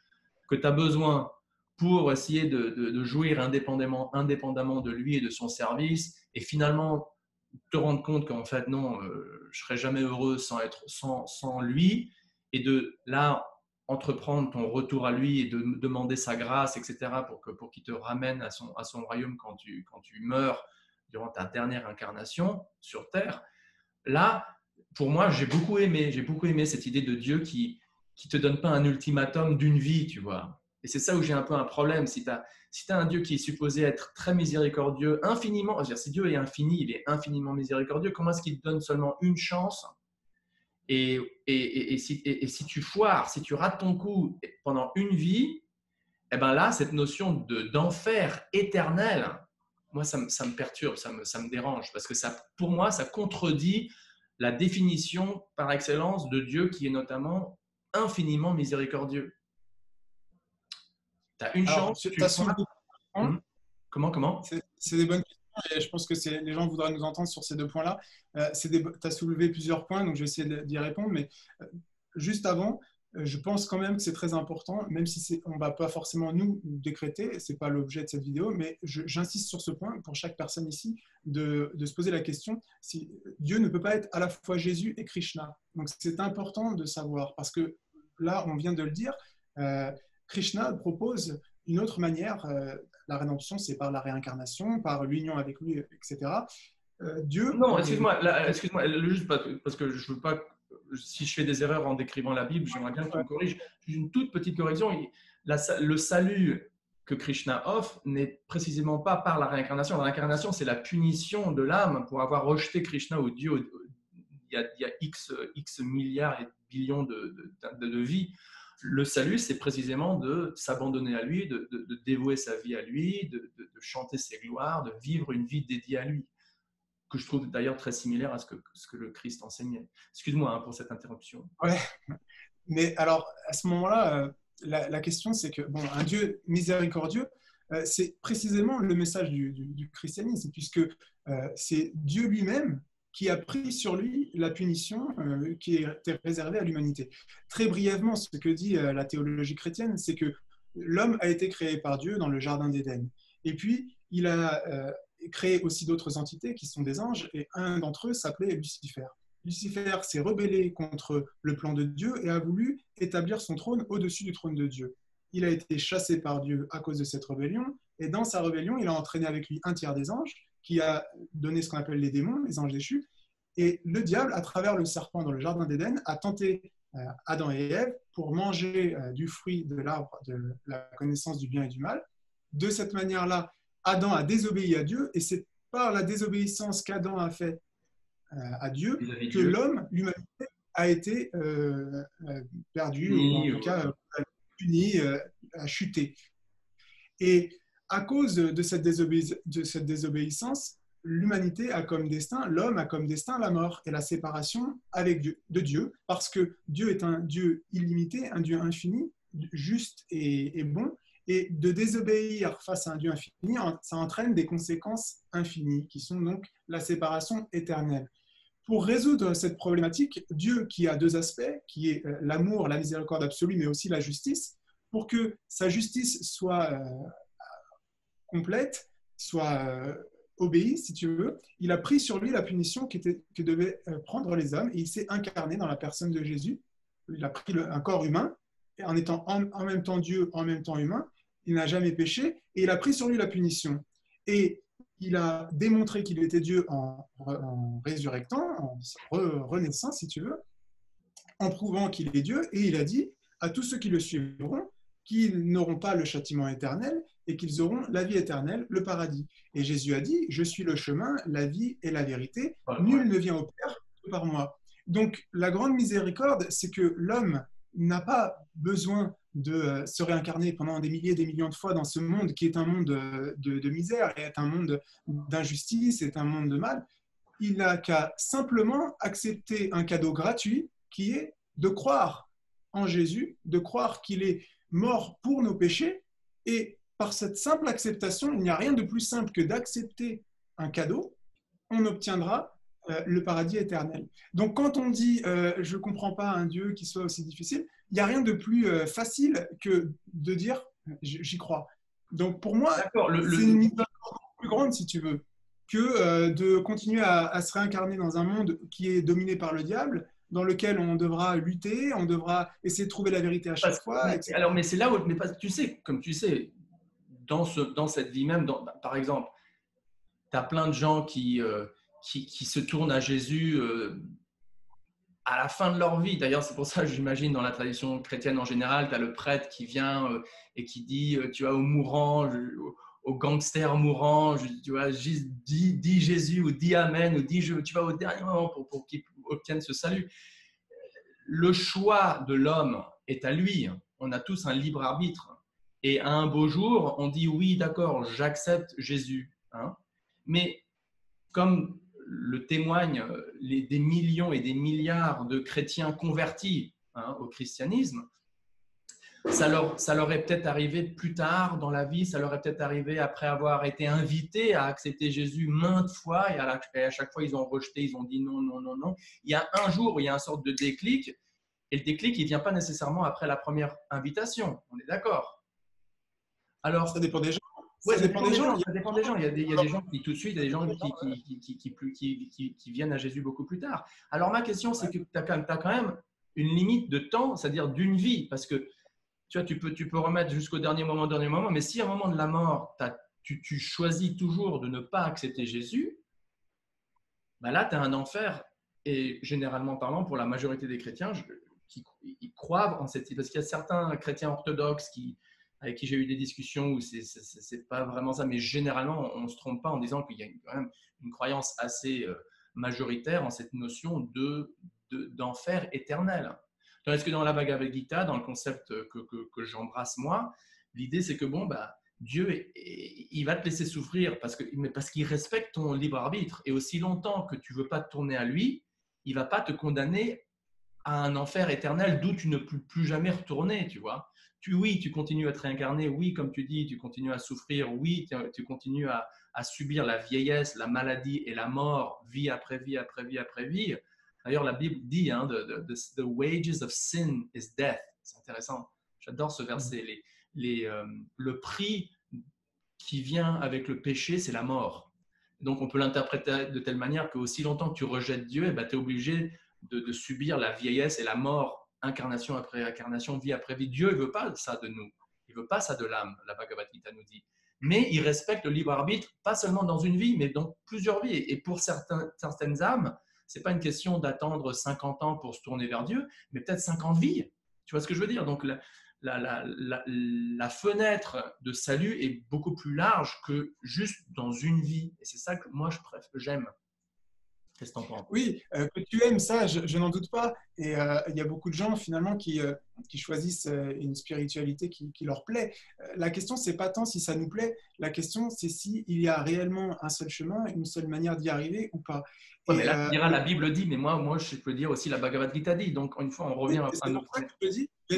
que tu as besoin pour essayer de jouir indépendamment de lui et de son service, et finalement te rendre compte qu'en fait, non, je serai jamais heureux sans lui, et de là entreprendre ton retour à lui et de demander sa grâce, etc., pour qu'il te ramène à son royaume quand tu meurs durant ta dernière incarnation sur Terre. Là, pour moi, j'ai beaucoup aimé cette idée de Dieu qui te donne pas un ultimatum d'une vie, tu vois. Et c'est ça où j'ai un peu un problème. Si tu as un Dieu qui est supposé être très miséricordieux, infiniment, c'est-à-dire si Dieu est infini, il est infiniment miséricordieux, comment est-ce qu'il te donne seulement une chance et si tu foires, si tu rates ton coup pendant une vie, eh ben là, cette notion d'enfer éternel, moi, ça me perturbe, ça me dérange, parce que ça, pour moi, ça contredit la définition par excellence de Dieu qui est notamment infiniment miséricordieux. Tu as une Alors, chance, tu tu as foires. soulevé Hum, Comment c'est des bonnes questions et je pense que les gens voudraient nous entendre sur ces deux points-là. Tu as soulevé plusieurs points, donc je vais essayer d'y répondre. Mais juste avant, je pense quand même que c'est très important, même si on ne va pas forcément nous décréter, ce n'est pas l'objet de cette vidéo, mais j'insiste sur ce point pour chaque personne ici, de se poser la question si Dieu ne peut pas être à la fois Jésus et Krishna. Donc c'est important de savoir, parce que là, on vient de le dire, Krishna propose une autre manière. La rédemption, c'est par la réincarnation, par l'union avec lui, etc. Dieu Non, est... excuse-moi, juste parce que je veux pas. Si je fais des erreurs en décrivant la Bible, j'aimerais bien que tu me corriges. Une toute petite correction. Le salut que Krishna offre n'est précisément pas par la réincarnation. La réincarnation, c'est la punition de l'âme pour avoir rejeté Krishna ou Dieu. Il y a X milliards et billions de vies. Le salut, c'est précisément de s'abandonner à lui, de dévouer sa vie à lui, de chanter ses gloires, de vivre une vie dédiée à lui, que je trouve d'ailleurs très similaire à ce que le Christ enseignait. Excuse-moi hein, pour cette interruption. Ouais, mais alors à ce moment-là, la question c'est que bon, un Dieu miséricordieux, c'est précisément le message du christianisme, puisque c'est Dieu lui-même qui a pris sur lui la punition qui était réservée à l'humanité. Très brièvement, ce que dit la théologie chrétienne, c'est que l'homme a été créé par Dieu dans le jardin d'Éden. Et puis, il a créé aussi d'autres entités qui sont des anges, et un d'entre eux s'appelait Lucifer. Lucifer s'est rebellé contre le plan de Dieu et a voulu établir son trône au-dessus du trône de Dieu. Il a été chassé par Dieu à cause de cette rébellion, et dans sa rébellion, il a entraîné avec lui un tiers des anges, qui a donné ce qu'on appelle les démons, les anges déchus, et le diable, à travers le serpent dans le jardin d'Éden, a tenté Adam et Ève pour manger du fruit de l'arbre de la connaissance du bien et du mal. De cette manière-là, Adam a désobéi à Dieu, et c'est par la désobéissance qu'Adam a fait à Dieu que Dieu. l'homme, l'humanité, a été perdu, ou en tout cas puni, a chuté. Et à cause de cette désobéissance, l'humanité a comme destin, l'homme a comme destin la mort et la séparation avec Dieu, de Dieu, parce que Dieu est un Dieu illimité, un Dieu infini, juste et bon, et de désobéir face à un Dieu infini, ça entraîne des conséquences infinies, qui sont donc la séparation éternelle. Pour résoudre cette problématique, Dieu, qui a deux aspects, qui est l'amour, la miséricorde absolue, mais aussi la justice, pour que sa justice soit complète, soit obéie, si tu veux, il a pris sur lui la punition que devaient prendre les hommes, et il s'est incarné dans la personne de Jésus. Il a pris un corps humain, et en étant en même temps Dieu, en même temps humain, il n'a jamais péché, et il a pris sur lui la punition. Et il a démontré qu'il était Dieu en résurrectant, en renaissant, si tu veux, en prouvant qu'il est Dieu, et il a dit à tous ceux qui le suivront, qu'ils n'auront pas le châtiment éternel et qu'ils auront la vie éternelle, le paradis. Et Jésus a dit, je suis le chemin, la vie et la vérité. Nul ne vient au Père que par moi. Donc, la grande miséricorde, c'est que l'homme n'a pas besoin de se réincarner pendant des milliers, des millions de fois dans ce monde qui est un monde de misère, et est un monde d'injustice, est un monde de mal. Il n'a qu'à simplement accepter un cadeau gratuit qui est de croire en Jésus, de croire qu'il est mort pour nos péchés. Et par cette simple acceptation, il n'y a rien de plus simple que d'accepter un cadeau, on obtiendra le paradis éternel. Donc quand on dit je ne comprends pas un Dieu qui soit aussi difficile, il n'y a rien de plus facile que de dire j'y crois. Donc pour moi, c'est une mise plus grande, si tu veux, que de continuer à se réincarner dans un monde qui est dominé par le diable, dans lequel on devra lutter, on devra essayer de trouver la vérité à chaque fois. Etc. Alors, mais c'est là où, mais tu sais, comme tu sais, dans cette vie même, par exemple, tu as plein de gens qui se tournent à Jésus à la fin de leur vie. D'ailleurs, c'est pour ça que j'imagine dans la tradition chrétienne en général, tu as le prêtre qui vient et qui dit, tu vois, aux mourants, aux gangsters mourants, tu vois, dis Jésus ou dis Amen ou tu vas au dernier moment pour qu'ils obtiennent ce salut. Le choix de l'homme est à lui. On a tous un libre arbitre. Et à un beau jour, on dit oui, d'accord, j'accepte Jésus. Hein. Mais comme le témoignent des millions et des milliards de chrétiens convertis au christianisme, ça leur est peut-être arrivé plus tard dans la vie, ça leur est peut-être arrivé après avoir été invités à accepter Jésus maintes fois et à chaque fois ils ont rejeté, ils ont dit non, non, non, non. Il y a un jour où il y a une sorte de déclic et le déclic il ne vient pas nécessairement après la première invitation, on est d'accord? Alors, ça dépend des gens. Ouais, ça dépend des gens. Ça dépend des gens. Il y a des gens qui tout de suite, il y a des gens qui viennent à Jésus beaucoup plus tard. Alors ma question, c'est que tu as quand même une limite de temps, c'est-à-dire d'une vie, parce que tu vois, tu peux remettre jusqu'au dernier moment, mais si à un moment de la mort, tu choisis toujours de ne pas accepter Jésus, ben là, tu as un enfer. Et généralement parlant, pour la majorité des chrétiens, ils croient en cette... Parce qu'il y a certains chrétiens orthodoxes avec qui j'ai eu des discussions où c'est pas vraiment ça, mais généralement, on ne se trompe pas en disant qu'il y a quand même une croyance assez majoritaire en cette notion d'enfer éternel. Tandis que dans la Bhagavad Gita, dans le concept que j'embrasse moi, l'idée c'est que bon, bah, Dieu, il va te laisser souffrir parce qu'il respecte ton libre arbitre. Et aussi longtemps que tu ne veux pas te tourner à lui, il ne va pas te condamner à un enfer éternel d'où tu ne peux plus jamais retourner, tu vois. Oui, tu continues à te réincarner, oui, comme tu dis, tu continues à souffrir, oui, tu continues à subir la vieillesse, la maladie et la mort, vie après vie après vie après vie. D'ailleurs, la Bible dit, the wages of sin is death. C'est intéressant. J'adore ce verset. Le prix qui vient avec le péché, c'est la mort. Donc, on peut l'interpréter de telle manière que aussi longtemps que tu rejettes Dieu, tu es obligé de subir la vieillesse et la mort, incarnation après incarnation, vie après vie. Dieu ne veut pas ça de nous. Il ne veut pas ça de l'âme, la Bhagavad Gita nous dit. Mais il respecte le libre arbitre, pas seulement dans une vie, mais dans plusieurs vies. Et pour certaines âmes, ce n'est pas une question d'attendre 50 ans pour se tourner vers Dieu, mais peut-être 50 vies. Tu vois ce que je veux dire? Donc, la fenêtre de salut est beaucoup plus large que juste dans une vie. Et c'est ça que moi, j'aime. Qu'est-ce que tu en penses? Oui, que tu aimes ça, je n'en doute pas. Et il y a beaucoup de gens finalement qui choisissent une spiritualité qui leur plaît. La question, c'est pas tant si ça nous plaît, la question, c'est s'il y a réellement un seul chemin, une seule manière d'y arriver ou pas. Ouais, mais là, tu diras, la Bible dit, mais moi, je peux dire aussi la Bhagavad Gita dit. Donc, une fois, on revient à notre...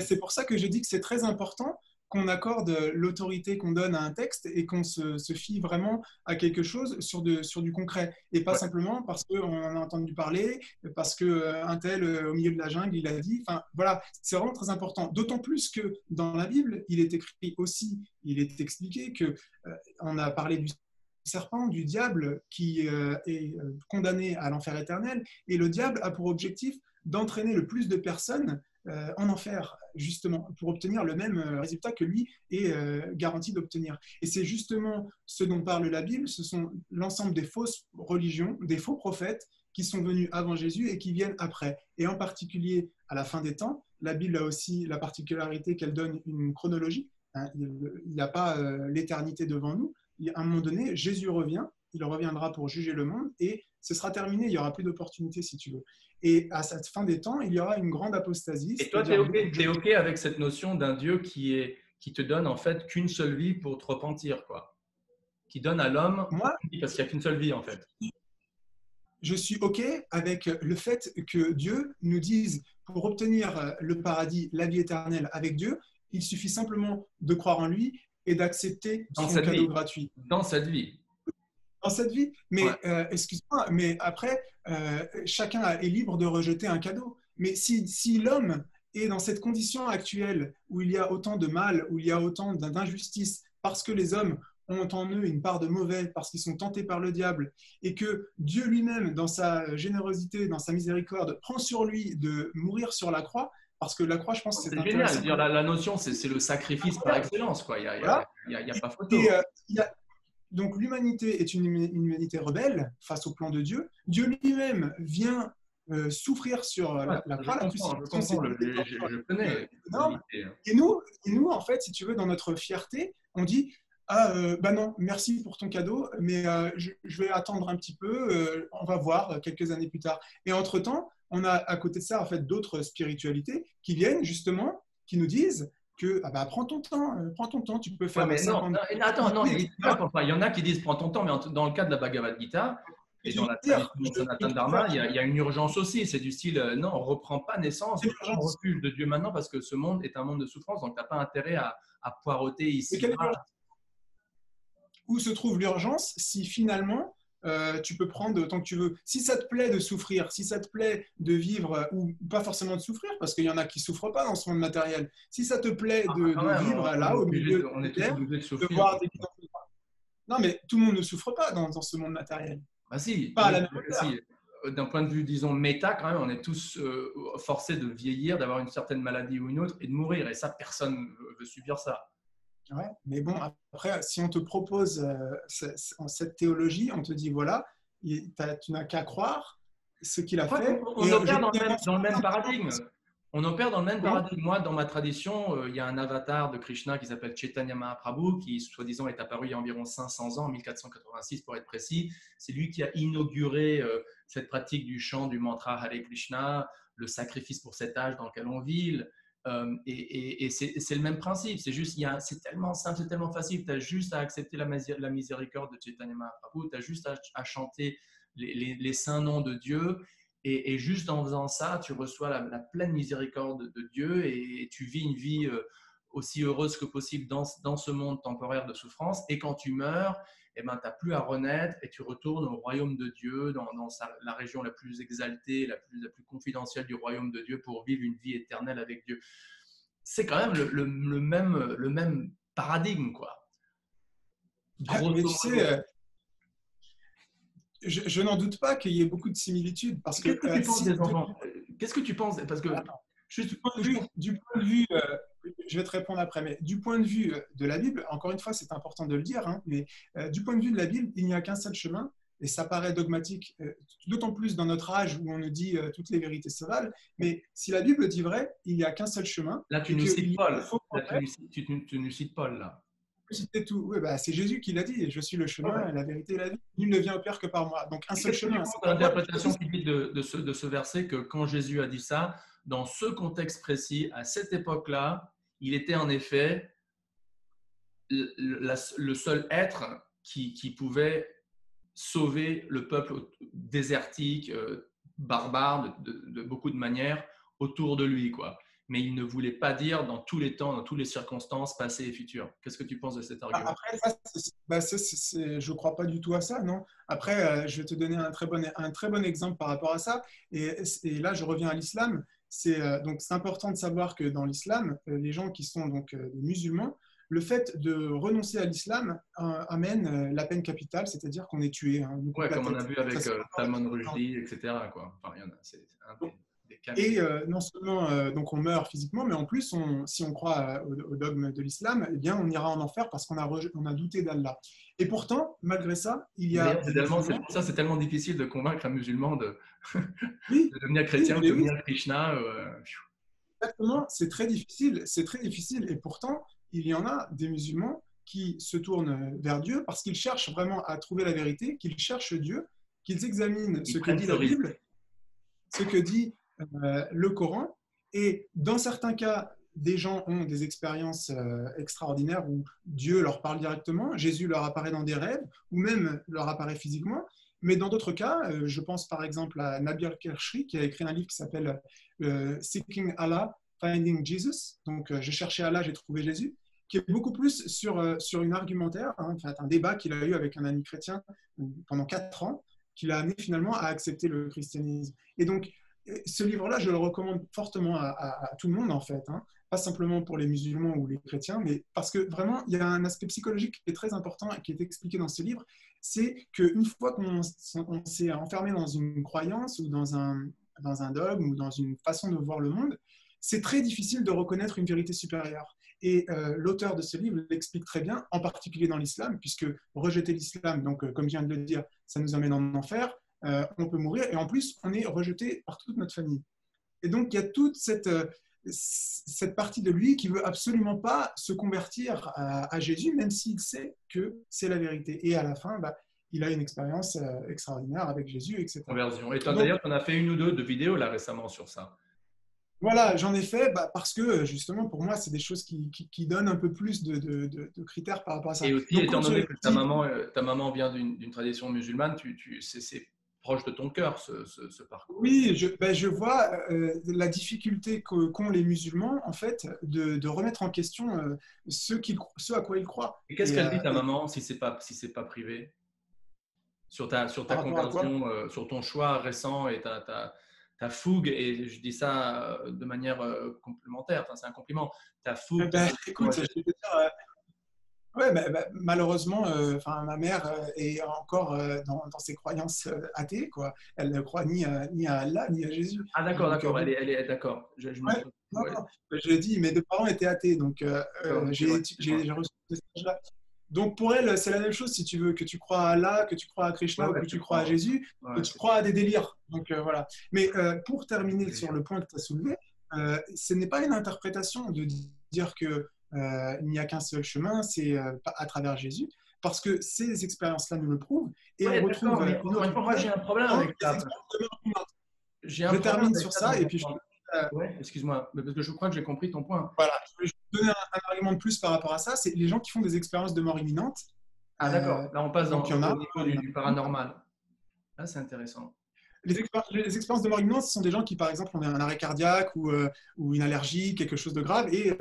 C'est pour ça que je dis que c'est très important qu'on accorde l'autorité qu'on donne à un texte et qu'on se fie vraiment à quelque chose sur du concret. Et pas simplement parce qu'on en a entendu parler, parce qu'un tel au milieu de la jungle, il a dit. Enfin, voilà, c'est vraiment très important. D'autant plus que dans la Bible, il est écrit aussi, il est expliqué qu'on a parlé du serpent, du diable qui est condamné à l'enfer éternel. Et le diable a pour objectif d'entraîner le plus de personnes en enfer, justement, pour obtenir le même résultat que lui est garanti d'obtenir. Et c'est justement ce dont parle la Bible, ce sont l'ensemble des fausses religions, des faux prophètes qui sont venus avant Jésus et qui viennent après. Et en particulier, à la fin des temps, la Bible a aussi la particularité qu'elle donne une chronologie. Hein. Il n'y a pas l'éternité devant nous. À un moment donné, Jésus revient, il reviendra pour juger le monde et ce sera terminé, il n'y aura plus d'opportunités si tu veux. Et à cette fin des temps, il y aura une grande apostasie. Et toi, tu es OK avec cette notion d'un Dieu qui te donne en fait qu'une seule vie pour te repentir, quoi. Qui donne à l'homme, moi, parce qu'il n'y a qu'une seule vie en fait. je suis OK avec le fait que Dieu nous dise, pour obtenir le paradis, la vie éternelle avec Dieu, il suffit simplement de croire en lui et d'accepter son cadeau gratuit. Dans cette vie. Dans cette vie. Mais ouais. excuse-moi, mais après, chacun est libre de rejeter un cadeau. Mais si l'homme est dans cette condition actuelle où il y a autant de mal, où il y a autant d'injustice, parce que les hommes ont en eux une part de mauvais, parce qu'ils sont tentés par le diable, et que Dieu lui-même, dans sa générosité, dans sa miséricorde, prend sur lui de mourir sur la croix, parce que la croix, je pense, c'est génial. Dire, la notion, c'est le sacrifice par excellence, quoi. Il n'y a pas photo. Donc l'humanité est une humanité rebelle face au plan de Dieu. Dieu lui-même vient souffrir sur la croix. Je connais. Et nous, en fait, si tu veux, dans notre fierté, on dit bah non, merci pour ton cadeau, mais je vais attendre un petit peu, on va voir quelques années plus tard. Et entre-temps, on a à côté de ça, en fait, d'autres spiritualités qui viennent justement, qui nous disent que prends ton temps, tu peux faire 50 ans. Attends, il y en a qui disent prends ton temps, mais dans le cas de la Bhagavad Gita et dans la tradition de Sanatana Dharma, il y a une urgence aussi. C'est du style non, on ne reprend pas naissance, on recule de Dieu maintenant parce que ce monde est un monde de souffrance, donc tu n'as pas intérêt à poireauter ici. Où se trouve l'urgence si finalement tu peux prendre autant que tu veux. Si ça te plaît de souffrir, si ça te plaît de vivre, ou pas forcément de souffrir, parce qu'il y en a qui ne souffrent pas dans ce monde matériel, si ça te plaît de vivre là, au milieu de voir des... Non, mais tout le monde ne souffre pas dans ce monde matériel. Bah si, pas à la même si. D'un point de vue, disons, méta, quand même, on est tous forcés de vieillir, d'avoir une certaine maladie ou une autre, et de mourir. Et ça, personne ne veut subir ça. Ouais, mais bon, après, si on te propose cette théologie, on te dit, voilà, tu n'as qu'à croire ce qu'il a fait. On opère dans le même paradigme. On opère dans le même paradigme. Moi, dans ma tradition, il y a un avatar de Krishna qui s'appelle Chaitanya Mahaprabhu, qui, soi-disant, est apparu il y a environ 500 ans, 1486 pour être précis. C'est lui qui a inauguré cette pratique du chant du mantra Hare Krishna, le sacrifice pour cet âge dans lequel on vit. Et c'est le même principe, c'est juste, c'est tellement simple, c'est tellement facile, tu as juste à accepter la miséricorde de Chaitanya Mahaprabhu, tu as juste à chanter les saints noms de Dieu, et juste en faisant ça, tu reçois la pleine miséricorde de Dieu, et tu vis une vie aussi heureuse que possible dans ce monde temporaire de souffrance, et quand tu meurs, tu n'as plus à renaître, et tu retournes au royaume de Dieu, dans la région la plus exaltée, la plus confidentielle du royaume de Dieu, pour vivre une vie éternelle avec Dieu. C'est quand même le même paradigme, quoi. Mais tu sais, je n'en doute pas qu'il y ait beaucoup de similitudes. Parce Qu'est-ce que tu penses des enfants? Qu'est-ce que tu penses? Parce que du point de vue je vais te répondre après, mais du point de vue de la Bible, encore une fois, c'est important de le dire, hein, mais du point de vue de la Bible, il n'y a qu'un seul chemin, et ça paraît dogmatique, d'autant plus dans notre âge où on nous dit toutes les vérités se valent, mais si la Bible dit vrai, il n'y a qu'un seul chemin. Là, tu nous cites Paul. Tu nous cites Paul, là. Tout. Oui, c'est Jésus qui l'a dit, je suis le chemin, la vérité et la vie. Nul ne vient au Père que par moi. Donc un seul chemin. C'est l'interprétation qui dit de ce verset que quand Jésus a dit ça, dans ce contexte précis, à cette époque-là, il était en effet le seul être qui pouvait sauver le peuple désertique, barbare, de beaucoup de manières, autour de lui, quoi. Mais il ne voulait pas dire dans tous les temps, dans toutes les circonstances, passées et futures. Qu'est-ce que tu penses de cet argument? Après, je ne crois pas du tout à ça, non. Après, je vais te donner un très bon exemple par rapport à ça. Et là, je reviens à l'islam. Donc, c'est important de savoir que dans l'islam, les gens qui sont donc musulmans, le fait de renoncer à l'islam amène la peine capitale, c'est-à-dire qu'on est tué. Hein, comme on a vu avec Salman Rushdie, etc. Quoi. Enfin, c'est un des cas. Et non seulement donc on meurt physiquement, mais en plus, si on croit au dogme de l'islam, eh bien, on ira en enfer parce qu'on a douté d'Allah. Et pourtant, malgré ça, il y a... C'est tellement difficile de convaincre un musulman de devenir chrétien, de devenir Krishna. exactement, c'est très difficile. Et pourtant, il y en a des musulmans qui se tournent vers Dieu parce qu'ils cherchent vraiment à trouver la vérité, qu'ils cherchent Dieu, qu'ils examinent Ils ce que prennent dit ce la risque. Bible, ce que dit le Coran. Et dans certains cas, des gens ont des expériences extraordinaires où Dieu leur parle directement, Jésus leur apparaît dans des rêves, ou même leur apparaît physiquement. Mais dans d'autres cas, je pense par exemple à Nabil Kershri, qui a écrit un livre qui s'appelle Seeking Allah, Finding Jesus. Donc, j'ai cherché Allah, j'ai trouvé Jésus, qui est beaucoup plus sur une argumentaire, hein, en fait, un débat qu'il a eu avec un ami chrétien pendant 4 ans, qui l'a amené finalement à accepter le christianisme. Et donc, ce livre-là, je le recommande fortement à tout le monde, en fait, hein. Pas simplement pour les musulmans ou les chrétiens, mais parce que vraiment, il y a un aspect psychologique qui est très important et qui est expliqué dans ce livre, c'est qu'une fois qu'on s'est enfermé dans une croyance ou dans un dogme ou dans une façon de voir le monde, c'est très difficile de reconnaître une vérité supérieure. Et l'auteur de ce livre l'explique très bien, en particulier dans l'islam, puisque rejeter l'islam, donc comme je viens de le dire, ça nous amène en enfer, on peut mourir, et en plus, on est rejeté par toute notre famille. Et donc, il y a toute cette partie de lui qui veut absolument pas se convertir à Jésus, même s'il sait que c'est la vérité. Et à la fin, bah, il a une expérience extraordinaire avec Jésus, etc. Conversion. Et toi, Donc, d'ailleurs, tu en as fait une ou deux de vidéos là récemment sur ça. voilà, j'en ai fait parce que justement, pour moi, c'est des choses qui donnent un peu plus de critères par rapport à ça. Et aussi, Donc, étant comme tu donné l'as que dit, ta maman vient d'une tradition musulmane, c'est proche de ton cœur ce parcours. oui, je vois la difficulté qu'ont les musulmans, en fait, de remettre en question ce à quoi ils croient. Et qu'est-ce qu'elle dit ta maman si c'est pas privé sur ta Par rapport à quoi? conversion, sur ton choix récent et ta fougue, et je dis ça de manière complémentaire, enfin, c'est un compliment, ta fougue, ta dévotion Écoute, à je Jésus. vais te dire, ouais, malheureusement, ma mère est encore dans ses croyances athées, quoi. Elle ne croit ni à Allah, ni à Jésus. Ah d'accord, Donc, d'accord, elle est d'accord. Je me ouais, suis. non, Ouais, non, je l'ai dit, mes deux parents étaient athées, donc d'accord, ok, ouais, excuse-moi. j'ai reçu ce message-là. Donc pour elle, c'est la même chose si tu veux, que tu crois à Allah, que tu crois à Ouais, Krishna ou ouais, que tu tu crois à crois. Jésus, que Ouais, tu c'est crois à des délires. Donc voilà. Mais pour des terminer sur délires. le point que tu as soulevé, ce n'est pas une interprétation de dire que il n'y a qu'un seul chemin, c'est à travers Jésus, parce que ces expériences-là nous le prouvent, et on Ouais, d'accord, retrouve mais une encore une autre fois, moi preuve j'ai un problème dans avec les ça. expériences de mort imminente. J'ai un Je problème termine avec sur ça ça, dans et un puis sens. Ouais, excuse-moi, mais parce que je crois que j'ai compris ton point. voilà, je vais juste donner un argument de plus par rapport à ça, c'est les gens qui font des expériences de mort imminente. Ah Euh, d'accord, là on passe donc il y en au a. niveau du paranormal. Là c'est intéressant. Les expériences de mort imminente, ce sont des gens qui, par exemple, ont un arrêt cardiaque ou une allergie, quelque chose de grave, et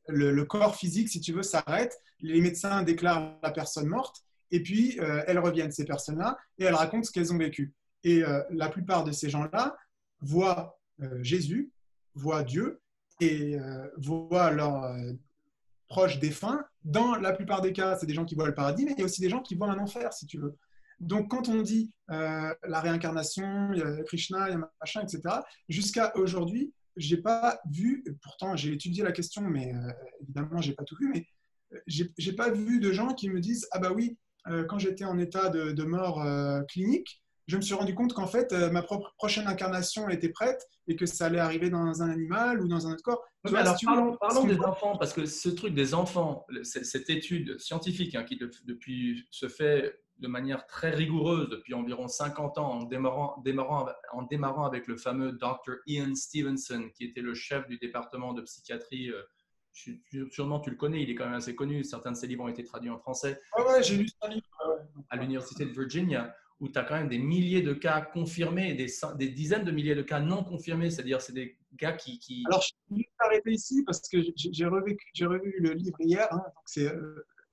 le corps physique, si tu veux, s'arrête. Les médecins déclarent la personne morte, et puis elles reviennent, ces personnes-là, et elles racontent ce qu'elles ont vécu. Et la plupart de ces gens-là voient Jésus, voient Dieu, et voient leurs proches défunts. Dans la plupart des cas, c'est des gens qui voient le paradis, mais il y a aussi des gens qui voient un enfer, si tu veux. Donc, quand on dit la réincarnation, il y a Krishna, il y a machin, etc., jusqu'à aujourd'hui, j'ai pas vu, pourtant j'ai étudié la question, mais évidemment, j'ai pas tout vu, mais j'ai pas vu de gens qui me disent ah bah oui, quand j'étais en état de mort clinique, je me suis rendu compte qu'en fait ma propre prochaine incarnation était prête et que ça allait arriver dans un animal ou dans un autre corps. Oui, Tu mais vois, si alors tu veux, ce parlons qu'on des voit. enfants, parce que ce truc des enfants, cette étude scientifique hein, qui depuis se fait de manière très rigoureuse depuis environ 50 ans, en démarrant avec le fameux Dr. Ian Stevenson, qui était le chef du département de psychiatrie. Sûrement tu le connais, il est quand même assez connu, certains de ses livres ont été traduits en français, Ouais, ouais, j'ai lu un livre. Ouais, ouais. à l'Université de Virginia, où tu as quand même des milliers de cas confirmés, des dizaines de milliers de cas non confirmés, c'est-à-dire c'est des gars qui. Alors, je vais m'arrêter ici parce que j'ai revu le livre hier. Hein. Donc c'est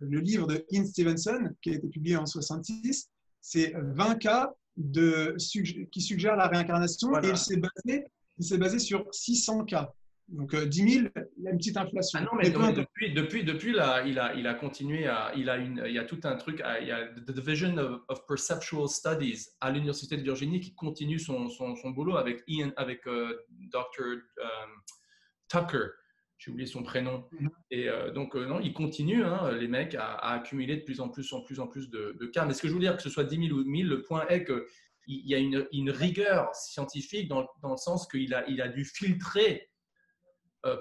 le livre de Ian Stevenson qui a été publié en 66. C'est 20 cas qui suggèrent la réincarnation et Voilà. il s'est basé sur 600 cas. Donc 10 000, il y a une petite Ah inflation. non, mais Mais peu importe. depuis là, il a continué à. Il y a tout un truc, il y a The Division of Perceptual Studies à l'Université de Virginie qui continue son boulot avec Ian, avec Dr. Tucker, j'ai oublié son prénom. Et donc, non, ils continuent, hein, les mecs, à accumuler de plus en plus de cas. Mais ce que je veux dire, que ce soit 10 000 ou 1000, le point est qu'il y a une rigueur scientifique dans le sens qu'il il a dû filtrer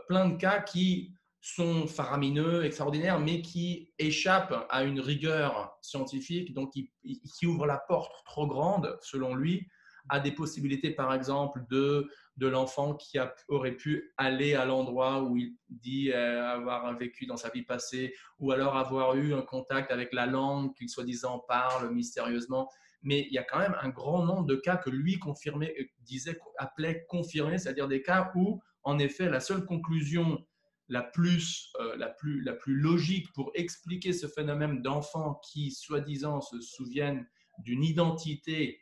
plein de cas qui sont faramineux, extraordinaires, mais qui échappent à une rigueur scientifique, donc qui ouvrent la porte trop grande, selon lui, à des possibilités, par exemple, de l'enfant qui aurait pu aller à l'endroit où il dit avoir vécu dans sa vie passée, ou alors avoir eu un contact avec la langue qu'il soi-disant parle mystérieusement. Mais il y a quand même un grand nombre de cas que lui appelait confirmés, c'est-à-dire des cas où, en effet, la seule conclusion la plus logique pour expliquer ce phénomène d'enfants qui, soi-disant, se souviennent d'une identité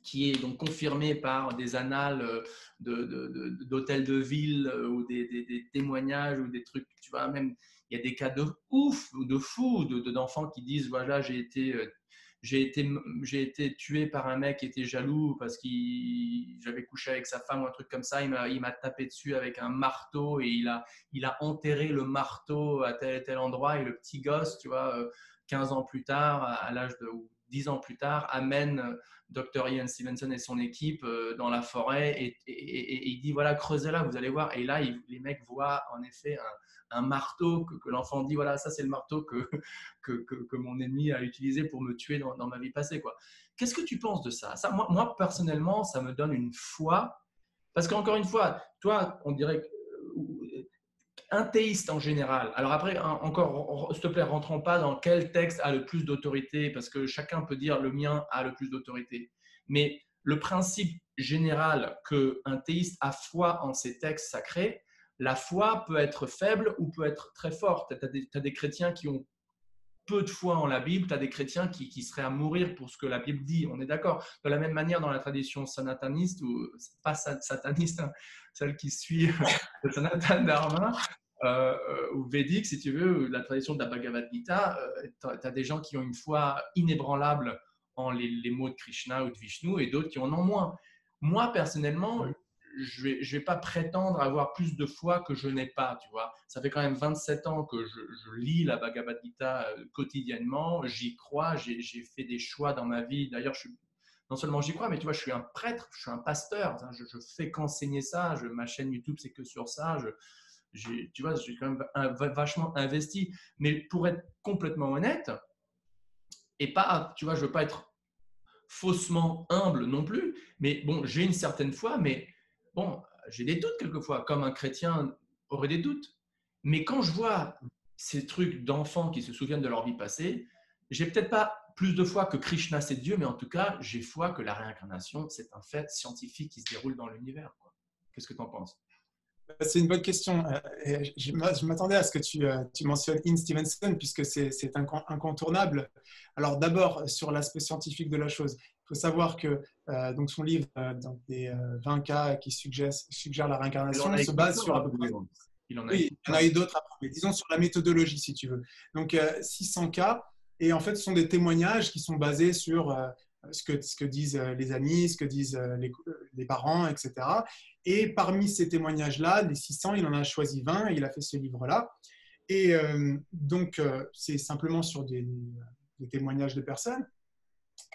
qui est donc confirmée par des annales d'hôtels de ville ou des témoignages ou des trucs, tu vois, même il y a des cas de ouf, de fous, d'enfants qui disent, voilà, j'ai été tué par un mec qui était jaloux parce que j'avais couché avec sa femme ou un truc comme ça. Il m'a tapé dessus avec un marteau et il a enterré le marteau à tel et tel endroit. Et le petit gosse, tu vois, 15 ans plus tard, à l'âge de, ou 10 ans plus tard, amène Dr. Ian Stevenson et son équipe dans la forêt et il dit, voilà, creusez-la, vous allez voir. Et là, les mecs voient en effet un marteau que l'enfant dit, voilà, ça c'est le marteau que mon ennemi a utilisé pour me tuer dans ma vie passée, quoi. Qu'est-ce que tu penses de ça, moi, personnellement, ça me donne une foi, parce qu'encore une fois, toi, on dirait un théiste en général. Alors après, encore, s'il te plaît, rentrons pas dans quel texte a le plus d'autorité, parce que chacun peut dire le mien a le plus d'autorité. Mais le principe général qu'un théiste a foi en ces textes sacrés, la foi peut être faible ou peut être très forte. Tu as des chrétiens qui ont peu de foi en la Bible, tu as des chrétiens qui seraient à mourir pour ce que la Bible dit, on est d'accord. De la même manière, dans la tradition sanataniste, ou pas sataniste, hein, celle qui suit le Sanatan Dharma, ou védique, si tu veux, la tradition de la Bhagavad Gita, tu as des gens qui ont une foi inébranlable en les mots de Krishna ou de Vishnu et d'autres qui en ont moins. Moi, personnellement, je vais pas prétendre avoir plus de foi que je n'ai pas, tu vois. Ça fait quand même 27 ans que je lis la Bhagavad Gita quotidiennement, j'y crois, j'ai fait des choix dans ma vie. D'ailleurs, non seulement j'y crois, mais tu vois, je suis un prêtre, je suis un pasteur, je fais qu'enseigner ça, ma chaîne YouTube, c'est que sur ça, tu vois, j'ai quand même vachement investi. Mais pour être complètement honnête, et pas, tu vois, je veux pas être faussement humble non plus, mais bon, j'ai une certaine foi, mais bon, j'ai des doutes quelquefois, comme un chrétien aurait des doutes. Mais quand je vois ces trucs d'enfants qui se souviennent de leur vie passée, j'ai peut-être pas plus de foi que Krishna c'est Dieu, mais en tout cas, j'ai foi que la réincarnation, c'est un fait scientifique qui se déroule dans l'univers. Qu'est-ce que tu en penses? C'est une bonne question. Et je m'attendais à ce que tu mentionnes Ian Stevenson, puisque c'est incontournable. Alors d'abord, sur l'aspect scientifique de la chose, il faut savoir que donc son livre, donc des 20 cas qui suggèrent la Il en réincarnation, a se écrit base plein, sur à hein, peu près… il en a Oui, écrit il y en a plein. eu d'autres après, mais disons sur la méthodologie, si tu veux. Donc 600 cas, et en fait, ce sont des témoignages qui sont basés sur ce que disent les amis, ce que disent les parents, etc. Et parmi ces témoignages-là, les 600, il en a choisi 20 et il a fait ce livre-là. Et donc, c'est simplement sur des témoignages de personnes.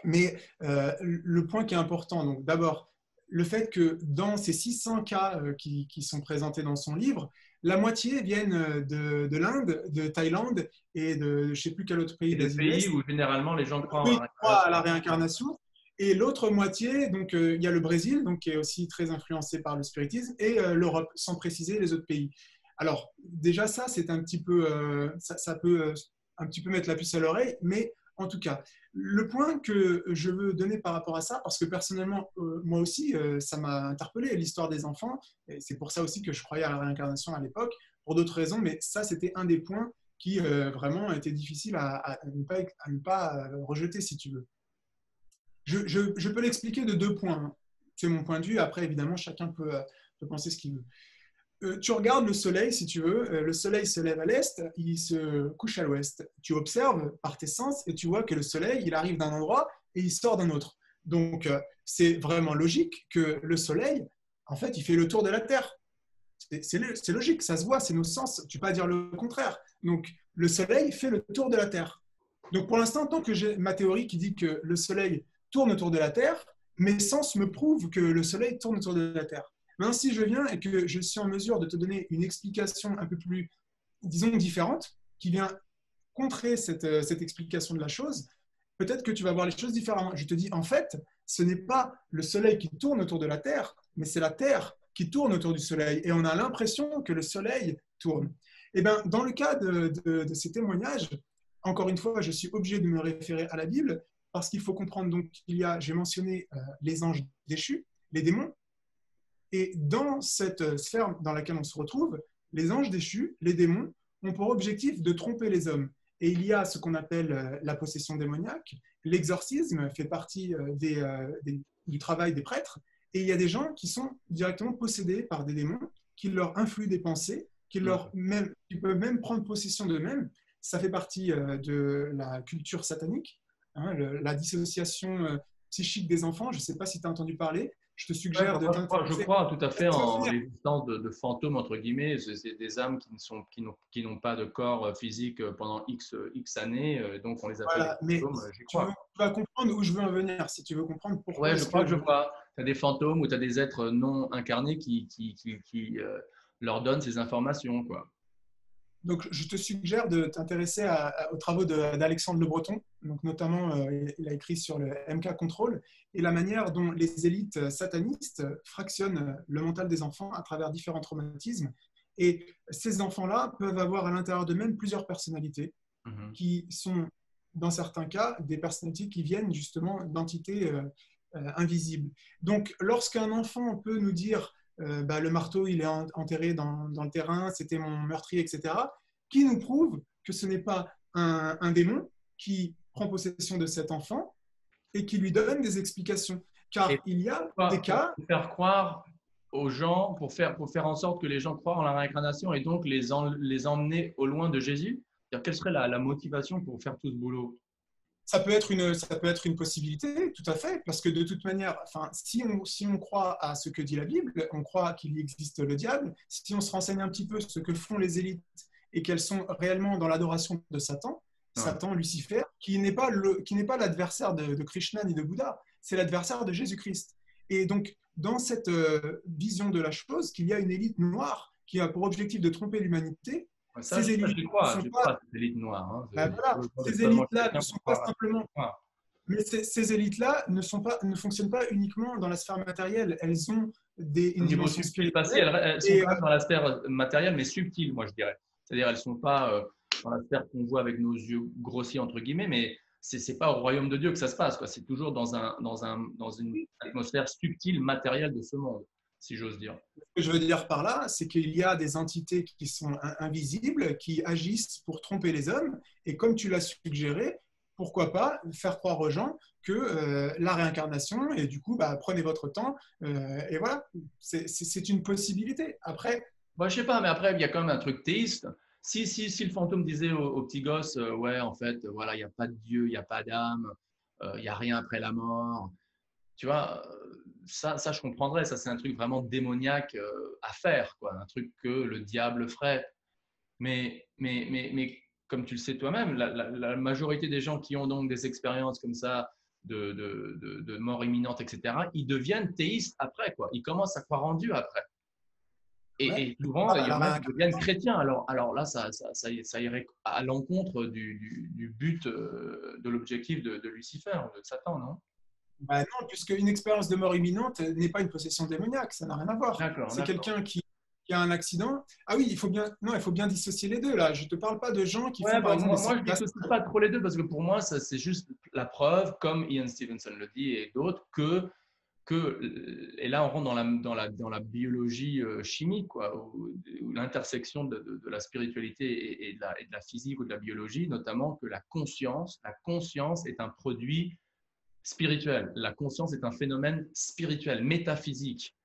Mais le point qui est important, donc d'abord, le fait que dans ces 600 cas qui sont présentés dans son livre, la moitié viennent de l'Inde, de Thaïlande et de je ne sais plus quel autre pays Et de d'Asie de pays l'Est. où généralement les gens croient en Eux, la ils croient à réincarnation. la réincarnation. Et l'autre moitié, donc il y a le Brésil, donc, qui est aussi très influencé par le spiritisme, et l'Europe, sans préciser les autres pays. Alors, déjà, ça, c'est un petit peu, ça peut un petit peu mettre la puce à l'oreille, mais en tout cas, le point que je veux donner par rapport à ça, parce que personnellement, moi aussi, ça m'a interpellé, l'histoire des enfants, et c'est pour ça aussi que je croyais à la réincarnation à l'époque, pour d'autres raisons, mais ça, c'était un des points qui vraiment était difficile à ne pas rejeter, si tu veux. Je peux l'expliquer de deux points, hein. C'est mon point de vue. Après, évidemment, chacun peut penser ce qu'il veut. Tu regardes le soleil, si tu veux. Le soleil se lève à l'est, il se couche à l'ouest. Tu observes par tes sens et tu vois que le soleil, il arrive d'un endroit et il sort d'un autre. Donc, c'est vraiment logique que le soleil, en fait, il fait le tour de la Terre. C'est logique, ça se voit, c'est nos sens. Tu ne peux pas dire le contraire. Donc, le soleil fait le tour de la Terre. Donc, pour l'instant, tant que j'ai ma théorie qui dit que le soleil tourne autour de la Terre, mes sens me prouvent que le soleil tourne autour de la Terre. Maintenant, si je viens et que je suis en mesure de te donner une explication un peu plus, disons, différente, qui vient contrer cette explication de la chose, peut-être que tu vas voir les choses différemment. Je te dis, en fait, ce n'est pas le Soleil qui tourne autour de la Terre, mais c'est la Terre qui tourne autour du Soleil. Et on a l'impression que le Soleil tourne. Et bien, dans le cas de ces témoignages, encore une fois, je suis obligé de me référer à la Bible parce qu'il faut comprendre donc qu'il y a, j'ai mentionné les anges déchus, les démons, et dans cette sphère dans laquelle on se retrouve, les anges déchus, les démons, ont pour objectif de tromper les hommes. Et il y a ce qu'on appelle la possession démoniaque. L'exorcisme fait partie du travail des prêtres. Et il y a des gens qui sont directement possédés par des démons, qui leur influent des pensées, qui peuvent même prendre possession d'eux-mêmes. Ça fait partie de la culture satanique, hein, la dissociation psychique des enfants. Je ne sais pas si tu as entendu parler. Je te Ouais, suggère de je t'intéresser. crois tout à fait en l'existence de fantômes, entre guillemets. C'est des âmes qui n'ont pas de corps physique pendant X années, donc on les appelle Voilà, des mais fantômes, j'y tu crois. vas comprendre où je veux en venir, si tu veux comprendre pourquoi Ouais, je est-ce crois que... que je vois. Tu as des fantômes ou tu as des êtres non incarnés qui leur donnent ces informations, quoi. Donc, je te suggère de t'intéresser aux travaux d'Alexandre Le Breton. Donc, notamment, il a écrit sur le MK Control et la manière dont les élites satanistes fractionnent le mental des enfants à travers différents traumatismes. Et ces enfants-là peuvent avoir à l'intérieur d'eux-mêmes plusieurs personnalités qui sont, dans certains cas, des personnalités qui viennent justement d'entités invisibles. Donc, lorsqu'un enfant peut nous dire bah, le marteau, il est enterré dans le terrain, c'était mon meurtrier, etc., qui nous prouve que ce n'est pas un démon qui prend possession de cet enfant et qui lui donne des explications. Car Et il y a des pour cas... faire croire aux gens, pour faire en sorte que les gens croient en la réincarnation et donc les emmener au loin de Jésus? Quelle serait la motivation pour faire tout ce boulot? Ça peut être une possibilité, tout à fait, parce que de toute manière, enfin, si on croit à ce que dit la Bible, on croit qu'il existe le diable. Si on se renseigne un petit peu sur ce que font les élites et qu'elles sont réellement dans l'adoration de Satan, Ouais. Satan, Lucifer, qui n'est pas l'adversaire de Krishna ni de Bouddha, c'est l'adversaire de Jésus-Christ. Et donc, dans cette vision de la chose, qu'il y a une élite noire qui a pour objectif de tromper l'humanité, Ça, ces élites ne sont je pas... crois, cette élite noire. Hein. Ben voilà, ces élites-là ne sont pas simplement... Mais ces élites-là ne fonctionnent pas uniquement dans la sphère matérielle. Elles ont Au une niveau dimension subtil passé, spirituelle. elles sont Et quand même dans la sphère matérielle, mais subtile, moi je dirais. C'est-à-dire, elles ne sont pas dans la sphère qu'on voit avec nos yeux grossiers, entre guillemets, mais ce n'est pas au royaume de Dieu que ça se passe. C'est toujours dans une atmosphère subtile, matérielle de ce monde, si j'ose dire. ce que je veux dire par là, c'est qu'il y a des entités qui sont invisibles, qui agissent pour tromper les hommes. Et comme tu l'as suggéré, pourquoi pas faire croire aux gens que la réincarnation, et du coup, bah, prenez votre temps. Et voilà, c'est une possibilité. Après, Moi, je sais pas, mais après, il y a quand même un truc théiste. Si le fantôme disait au petit gosse, ouais, en fait, voilà, il n'y a pas de Dieu, il n'y a pas d'âme, il n'y a rien après la mort, tu vois, ça, je comprendrais. Ça, c'est un truc vraiment démoniaque à faire, quoi, un truc que le diable ferait. Mais comme tu le sais toi-même, la majorité des gens qui ont donc des expériences comme ça de mort imminente, etc., ils deviennent théistes après, quoi. Ils commencent à croire en Dieu après. ouais, Et souvent, il y la en a qui deviennent réincarnation, chrétiens. Alors là, ça irait à l'encontre du but, de l'objectif de Lucifer, de Satan, non? bah non, puisque une expérience de mort imminente n'est pas une possession démoniaque, ça n'a rien à voir. D'accord, C'est d'accord. quelqu'un qui a un accident. Ah oui, non, il faut bien dissocier les deux là. Je ne te parle pas de gens qui Ouais, font par bon, exemple des moi, je simulations. dissocie pas trop les deux parce que pour moi, ça, c'est juste la preuve, comme Ian Stevenson le dit et d'autres, et là, on rentre dans la biologie chimique, quoi, où l'intersection de la spiritualité et de la physique ou de la biologie, notamment que la conscience est un produit spirituel. La conscience est un phénomène spirituel, métaphysique,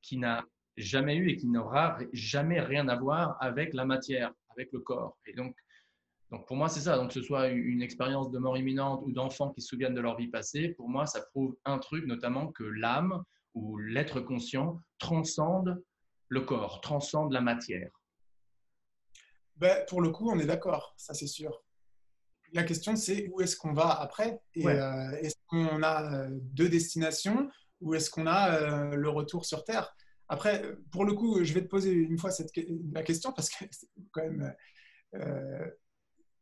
qui n'a jamais eu et qui n'aura jamais rien à voir avec la matière, avec le corps. Et donc pour moi, c'est ça. Donc que ce soit une expérience de mort imminente ou d'enfants qui se souviennent de leur vie passée, pour moi, ça prouve un truc, notamment que l'âme ou l'être conscient transcende le corps, transcende la matière. Ben, pour le coup, on est d'accord, ça c'est sûr. La question c'est où est-ce qu'on va après et Ouais. est-ce qu'on a deux destinations ou est-ce qu'on a le retour sur Terre? Après, pour le coup, je vais te poser une fois la question parce que c'est quand même euh,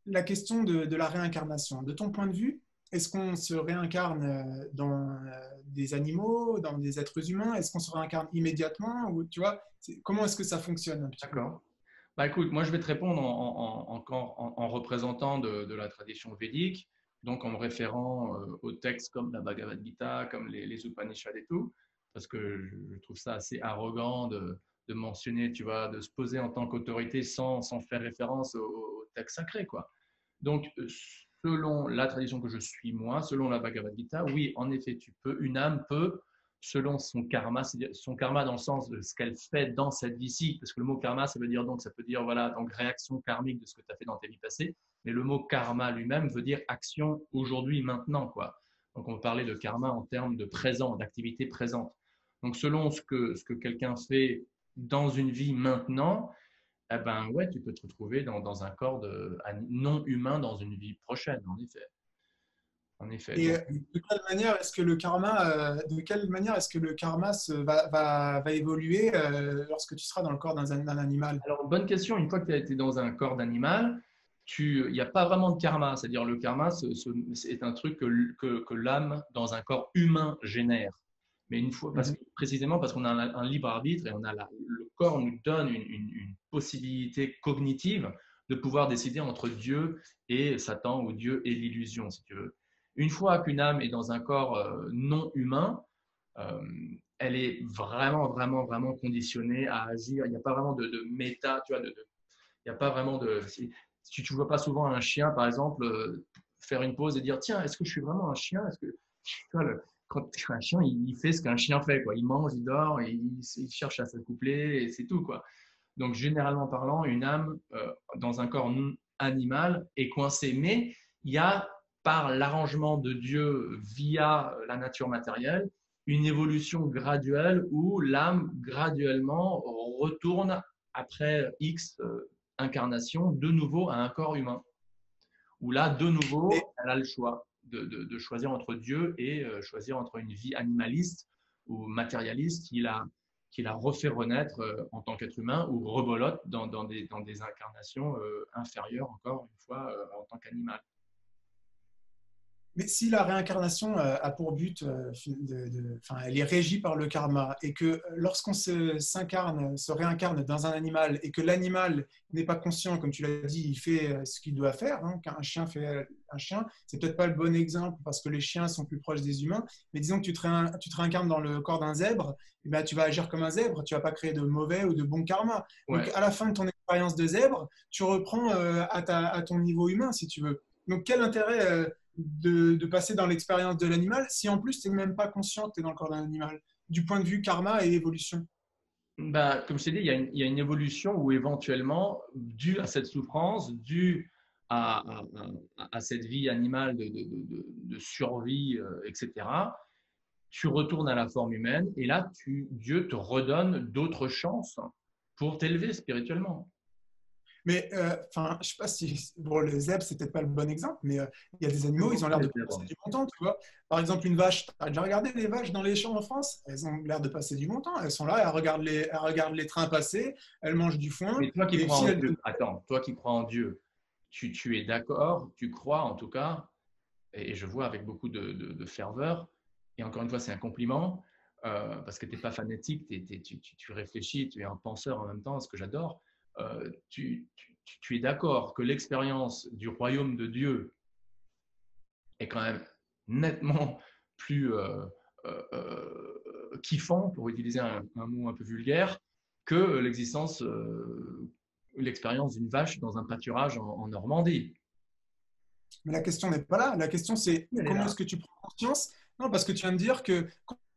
la question de la réincarnation. De ton point de vue, est-ce qu'on se réincarne dans des animaux, dans des êtres humains? Est-ce qu'on se réincarne immédiatement? Ou, tu vois, comment est-ce que ça fonctionne un petit peu? D'accord. Bah, écoute, moi je vais te répondre encore en représentant de la tradition védique, donc en me référant aux textes comme la Bhagavad Gita, comme les Upanishads et tout, parce que je trouve ça assez arrogant de mentionner, tu vois, de se poser en tant qu'autorité sans faire référence aux textes sacrés, quoi. Donc, selon la tradition que je suis moi, selon la Bhagavad Gita, oui, en effet, une âme peut, selon son karma, c'est-à-dire son karma dans le sens de ce qu'elle fait dans cette vie-ci, parce que le mot karma, ça peut dire, voilà, donc réaction karmique de ce que tu as fait dans tes vies passées, mais le mot karma lui-même veut dire action aujourd'hui, maintenant, quoi. Donc, on peut parler de karma en termes de présent, d'activité présente. Donc, selon ce que quelqu'un fait dans une vie maintenant, eh ben ouais, tu peux te retrouver dans un corps non humain dans une vie prochaine, en effet. En effet. Et Donc, de quelle manière est-ce que le karma, va évoluer lorsque tu seras dans le corps d'un animal? alors, bonne question. Une fois que tu as été dans un corps d'animal, il n'y a pas vraiment de karma. C'est-à-dire, le karma, c'est un truc que l'âme dans un corps humain génère. Mais une fois, Mhm. précisément parce qu'on a un libre arbitre et le corps nous donne une possibilité cognitive de pouvoir décider entre Dieu et Satan ou Dieu et l'illusion, si tu veux. Une fois qu'une âme est dans un corps non humain, euh, elle est vraiment conditionnée à agir. Il n'y a pas vraiment de méta, tu vois, il n'y a pas vraiment de. Si tu ne vois pas souvent un chien, par exemple, faire une pause et dire tiens, est-ce que je suis vraiment un chien? Est-ce que tu vois, quand un chien, il fait ce qu'un chien fait, quoi. Il mange, il dort, il cherche à s'accoupler et c'est tout, quoi. Donc, généralement parlant, une âme dans un corps animal est coincée. Mais il y a, par l'arrangement de Dieu via la nature matérielle, une évolution graduelle où l'âme graduellement retourne après X incarnations de nouveau à un corps humain. Où là, de nouveau, Et, elle a le choix de choisir entre Dieu et choisir entre une vie animaliste ou matérialiste qui la refait renaître en tant qu'être humain ou rebolote dans des incarnations inférieures encore une fois en tant qu'animal. mais si la réincarnation a pour but, enfin, elle est régie par le karma, et que lorsqu'on se réincarne dans un animal, et que l'animal n'est pas conscient, comme tu l'as dit, il fait ce qu'il doit faire, hein, qu'un chien fait un chien, c'est peut-être pas le bon exemple parce que les chiens sont plus proches des humains, mais disons que tu te réincarnes dans le corps d'un zèbre, et ben, tu vas agir comme un zèbre, tu vas pas créer de mauvais ou de bon karma. Donc Ouais. à la fin de ton expérience de zèbre, tu reprends à ton niveau humain, si tu veux. Donc quel intérêt de passer dans l'expérience de l'animal si en plus tu n'es même pas conscient que tu es dans le corps d'un animal, du point de vue karma et évolution. Bah, comme je t'ai dit, il y a une évolution où éventuellement, dû à cette souffrance, dû à cette vie animale de survie, etc., tu retournes à la forme humaine et là, Dieu te redonne d'autres chances pour t'élever spirituellement. Mais enfin, je sais pas si bon, le zèbre c'est peut-être pas le bon exemple, mais il y a des J'aime animaux, ils ont beaucoup l'air les de passer zèbres. du bon temps, tu vois. Par exemple, une vache, tu as déjà regardé les vaches dans les champs en France? Elles ont l'air de passer du bon temps. Elles sont là, elles regardent les trains passer, elles mangent du foin, Mais toi qui et crois si en elles Dieu, donnent. attends, toi qui crois en Dieu, tu es d'accord, tu crois en tout cas, et je vois avec beaucoup de ferveur, et encore une fois, c'est un compliment, parce que tu n'es pas fanatique, tu réfléchis, tu es un penseur en même temps, ce que j'adore. Tu es d'accord que l'expérience du royaume de Dieu est quand même nettement plus kiffant, pour utiliser un mot un peu vulgaire, que l'expérience d'une vache dans un pâturage en Normandie. Mais la question n'est pas là. La question, c'est Elle est comment là. est-ce que tu prends conscience? Non, parce que tu viens de dire que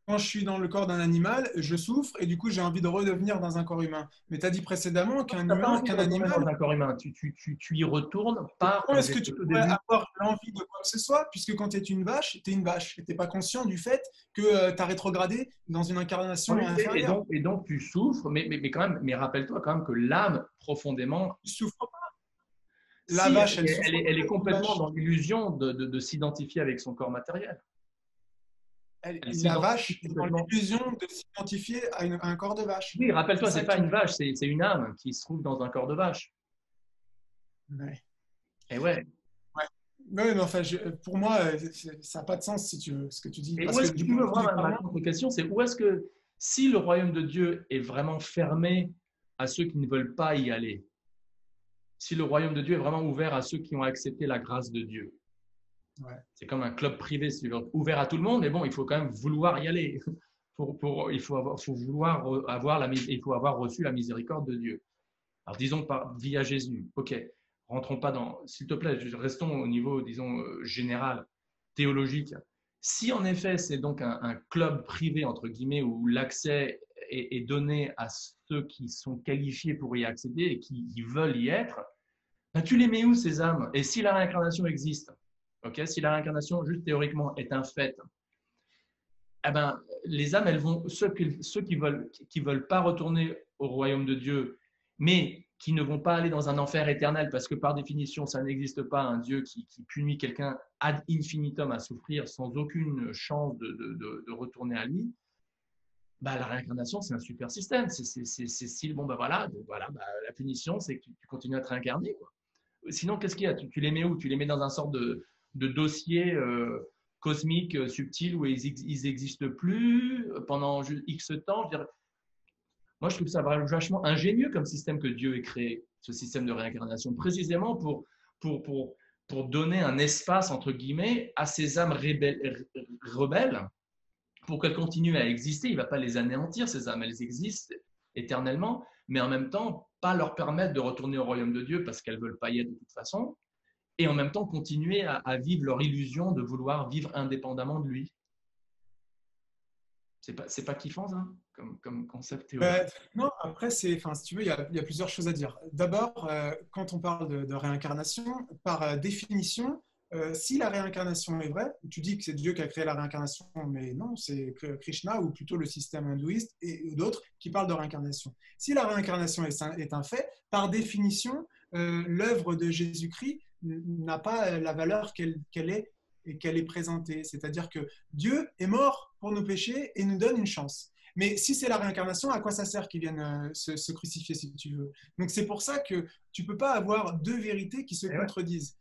quand je suis dans le corps d'un animal, je souffre et du coup, j'ai envie de redevenir dans un corps humain. Mais tu as dit précédemment Tu n'as pas envie de qu'un retourner animal, dans un corps humain. Tu y retournes par, comment comme est-ce j'ai que dit tu au tout pourrais début, avoir l'envie de quoi que ce soit, puisque quand tu es une vache, tu es une vache et tu n'es pas conscient du fait que tu as rétrograde dans une en incarnation effet, inférieure. et donc tu souffres, mais quand même, mais rappelle-toi quand même que l'âme, profondément, Tu souffres pas. La si vache, elle souffre elle pas est d'être une complètement vache. dans l'illusion de s'identifier avec son corps matériel. Elle la vache est dans complètement. l'illusion de s'identifier à un corps de vache. Oui, C'est rappelle-toi, c'est ça pas qui. une vache, c'est une âme qui se trouve dans un corps de vache. Ouais. Et ouais. Ouais. Ouais, mais enfin, pour moi, ça n'a pas de sens si tu veux, ce que tu dis. Et Parce où que est-ce que du tu point veux, de vue moi, du ma karma, contre-question, c'est où est-ce que, si le royaume de Dieu est vraiment fermé à ceux qui ne veulent pas y aller, si le royaume de Dieu est vraiment ouvert à ceux qui ont accepté la grâce de Dieu, ouais. c'est comme un club privé, si tu veux, ouvert à tout le monde, mais bon, il faut quand même vouloir y aller. Il faut vouloir il faut avoir reçu la miséricorde de Dieu. Alors, disons via Jésus. OK, rentrons pas dans, s'il te plaît, restons au niveau, disons, général, théologique. Si en effet, c'est donc un club privé, entre guillemets, où l'accès est donné à ceux qui sont qualifiés pour y accéder et qui veulent y être, ben, tu les mets où ces âmes? Et si la réincarnation existe, ok, si la réincarnation, juste théoriquement, est un fait, eh ben, les âmes, elles vont, ceux qui veulent pas retourner au royaume de Dieu, mais qui ne vont pas aller dans un enfer éternel, parce que par définition, ça n'existe pas un Dieu qui punit quelqu'un ad infinitum à souffrir sans aucune chance de retourner à lui. Bah, la réincarnation, c'est un super système. C'est style, bon, bah voilà bah, la punition, c'est que tu continues à te réincarner, quoi. Sinon, qu'est-ce qu'il y a? Tu les mets où? Tu les mets dans un sorte de dossier cosmique subtil où ils n'existent plus pendant X temps. Je dirais, moi, je trouve ça vraiment vachement ingénieux comme système que Dieu ait créé, ce système de réincarnation, précisément pour, pour, pour donner un espace, entre guillemets, à ces âmes rebelles pour qu'elles continuent à exister. Il ne va pas les anéantir, ces âmes, elles existent éternellement, mais en même temps, pas leur permettre de retourner au royaume de Dieu parce qu'elles ne veulent pas y être de toute façon, et en même temps continuer à vivre leur illusion de vouloir vivre indépendamment de lui. C'est pas kiffant, ça, comme concept théologique. Non, après, enfin, si tu veux, il y a plusieurs choses à dire. D'abord, quand on parle de réincarnation, par définition, si la réincarnation est vraie, tu dis que c'est Dieu qui a créé la réincarnation, mais non, c'est Krishna ou plutôt le système hindouiste et d'autres qui parlent de réincarnation. Si la réincarnation est un fait, par définition, l'œuvre de Jésus-Christ n'a pas la valeur qu'elle est et qu'elle est présentée. C'est-à-dire que Dieu est mort pour nos péchés et nous donne une chance. Mais si c'est la réincarnation, à quoi ça sert qu'ils viennent se crucifier, si tu veux? Donc c'est pour ça que tu ne peux pas avoir deux vérités qui se Et ouais. contredisent.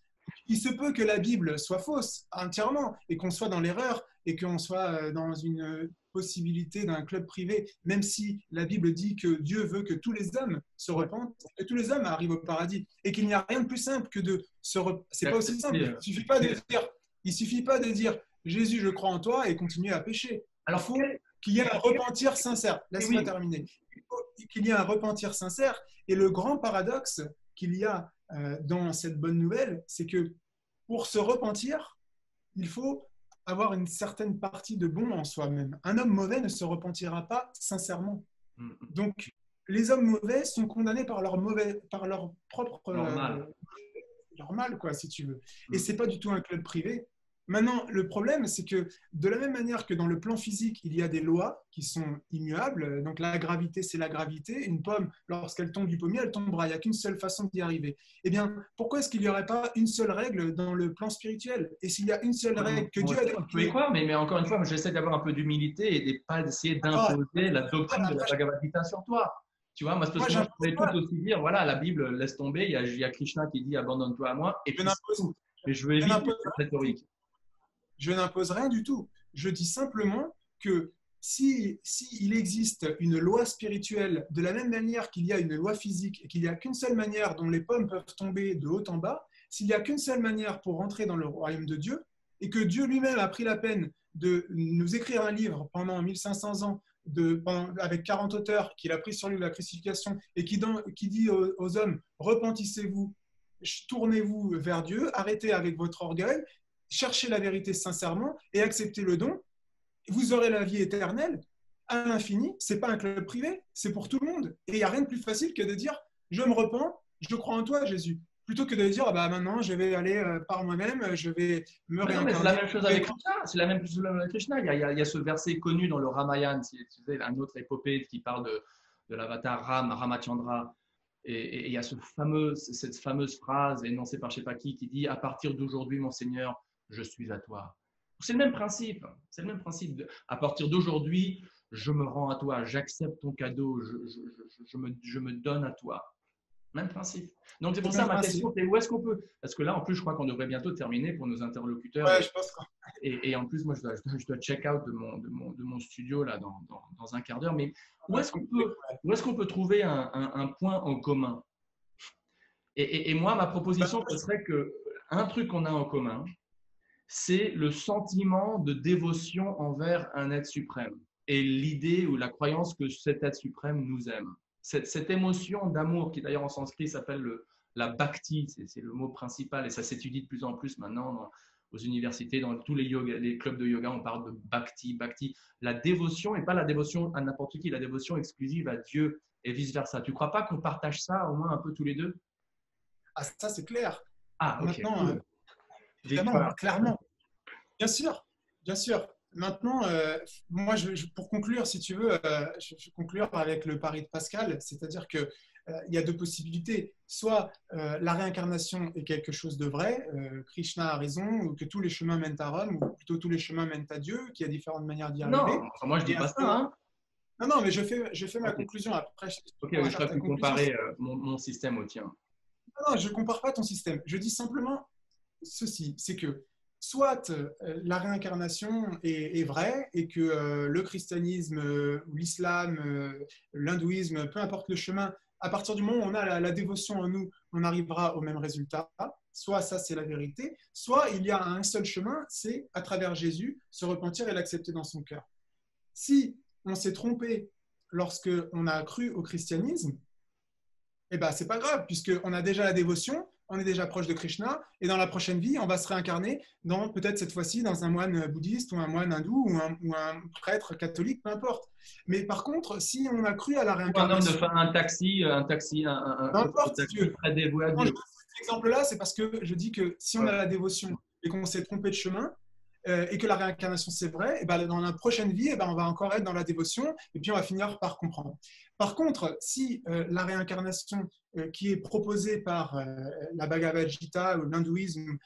Il se peut que la Bible soit fausse entièrement et qu'on soit dans l'erreur et qu'on soit dans une possibilité d'un club privé, même si la Bible dit que Dieu veut que tous les hommes se repentent, que tous les hommes arrivent au paradis et qu'il n'y a rien de plus simple que de se repentir. C'est pas aussi simple. Il suffit pas de dire Jésus, je crois en toi et continuer à pécher. Il Alors, faut qu'il y ait un repentir sincère. Laisse-moi oui, terminer. Il faut qu'il y ait un repentir sincère. Et le grand paradoxe qu'il y a dans cette bonne nouvelle, c'est que pour se repentir, il faut avoir une certaine partie de bon en soi-même. Un homme mauvais ne se repentira pas sincèrement. Donc, les hommes mauvais sont condamnés par leur propre normal. leur mal, quoi, si tu veux. Et c'est pas du tout un club privé. Maintenant, le problème, c'est que de la même manière que dans le plan physique, il y a des lois qui sont immuables. Donc la gravité, c'est la gravité. Une pomme, lorsqu'elle tombe du pommier, elle tombera. Il n'y a qu'une seule façon d'y arriver. Eh bien, pourquoi est-ce qu'il n'y aurait pas une seule règle dans le plan spirituel? Et s'il y a une seule règle que Dieu a On peut y définie, croire, mais encore une fois, j'essaie d'avoir un peu d'humilité et de pas d'essayer ah, d'imposer la doctrine de la Bhagavad Gita sur toi. Tu vois, moi, parce moi, que moi, je j'impose pourrais pas. tout aussi dire, voilà, la Bible, laisse tomber, il y a Krishna qui dit abandonne-toi à moi, et Je puis c'est n'impose, tout. Mais je veux je éviter n'impose cette rhétorique. Je n'impose rien du tout. Je dis simplement que si il existe une loi spirituelle de la même manière qu'il y a une loi physique et qu'il n'y a qu'une seule manière dont les pommes peuvent tomber de haut en bas, s'il n'y a qu'une seule manière pour rentrer dans le royaume de Dieu et que Dieu lui-même a pris la peine de nous écrire un livre pendant 1500 ans avec 40 auteurs qu'il a pris sur lui la crucifixion et qui dit aux hommes repentissez-vous, tournez-vous vers Dieu, arrêtez avec votre orgueil, cherchez la vérité sincèrement et acceptez le don, vous aurez la vie éternelle à l'infini. C'est pas un club privé, c'est pour tout le monde. Et il n'y a rien de plus facile que de dire je me repens, je crois en toi, Jésus. Plutôt que de dire ah bah maintenant je vais aller par moi-même, je vais me Mais non, mais c'est la réincarner. même chose avec Krishna. C'est la même chose avec Krishna. Il y a ce verset connu dans le Ramayana, si tu sais, un autre épopée qui parle de l'avatar Ramachandra. Et il y a cette fameuse phrase énoncée par je ne sais pas qui dit à partir d'aujourd'hui, mon Seigneur, je suis à toi. C'est le même principe. C'est le même principe. À partir d'aujourd'hui, je me rends à toi, j'accepte ton cadeau, je me donne à toi. Même principe. Donc, c'est C'est pour le ça même ma principe. question, c'est où est-ce qu'on peut. Parce que là, en plus, je crois qu'on devrait bientôt terminer pour nos interlocuteurs. Ouais, je pense que Et en plus, moi, je dois check out de mon studio là, dans un quart d'heure. Mais on a compris. où est qu'on peut trouver un point en commun? Et moi, ma proposition, ce serait qu'un truc qu'on a en commun, c'est le sentiment de dévotion envers un être suprême et l'idée ou la croyance que cet être suprême nous aime. Cette émotion d'amour qui d'ailleurs en sanskrit s'appelle la bhakti, c'est le mot principal et ça s'étudie de plus en plus maintenant aux universités, dans tous les clubs de yoga, on parle de bhakti. Bhakti, la dévotion et pas la dévotion à n'importe qui, la dévotion exclusive à Dieu et vice-versa. Tu ne crois pas qu'on partage ça au moins un peu tous les deux? Ah, ça, c'est clair. Ah, ok, Maintenant, cool. évidemment, Victoire. clairement. Bien sûr, bien sûr. Maintenant, moi, pour conclure, si tu veux, je vais conclure avec le pari de Pascal, c'est-à-dire que il y a deux possibilités. Soit la réincarnation est quelque chose de vrai, Krishna a raison, ou que tous les chemins mènent à Rome, ou plutôt tous les chemins mènent à Dieu, qu'il y a différentes manières d'y Non, arriver. enfin, moi je dis Et à pas ce ça, moment, hein. non, non, mais je fais ma Ok, conclusion. Après, tu ok, pourras je faire crois que ta tu conclusion. comparais mon système au tien. Non, non, je ne compare pas ton système. Je dis simplement ceci, c'est que soit la réincarnation est vraie et que le christianisme, l'islam, l'hindouisme, peu importe le chemin, à partir du moment où on a la dévotion en nous, on arrivera au même résultat. Soit ça, c'est la vérité, soit il y a un seul chemin, c'est à travers Jésus, se repentir et l'accepter dans son cœur. Si on s'est trompé lorsque on a cru au christianisme, eh ben, c'est pas grave, puisqu'on a déjà la dévotion, on est déjà proche de Krishna, et dans la prochaine vie, on va se réincarner dans, peut-être cette fois-ci, dans un moine bouddhiste ou un moine hindou ou un prêtre catholique, peu importe. Mais par contre, si on a cru à la Ou un homme de réincarnation, un peu chauffeur de importe si tu taxi veux. très dévoué à Quand je Dieu. donne cet exemple-là, c'est parce que je dis que si on a Ouais. la dévotion et qu'on s'est trompé de chemin, et que la réincarnation c'est vrai, et ben dans la prochaine vie, et ben on va encore être dans la dévotion et puis on va finir par comprendre. Par contre, si la réincarnation qui est proposée par la Bhagavad Gita ou l'hindouisme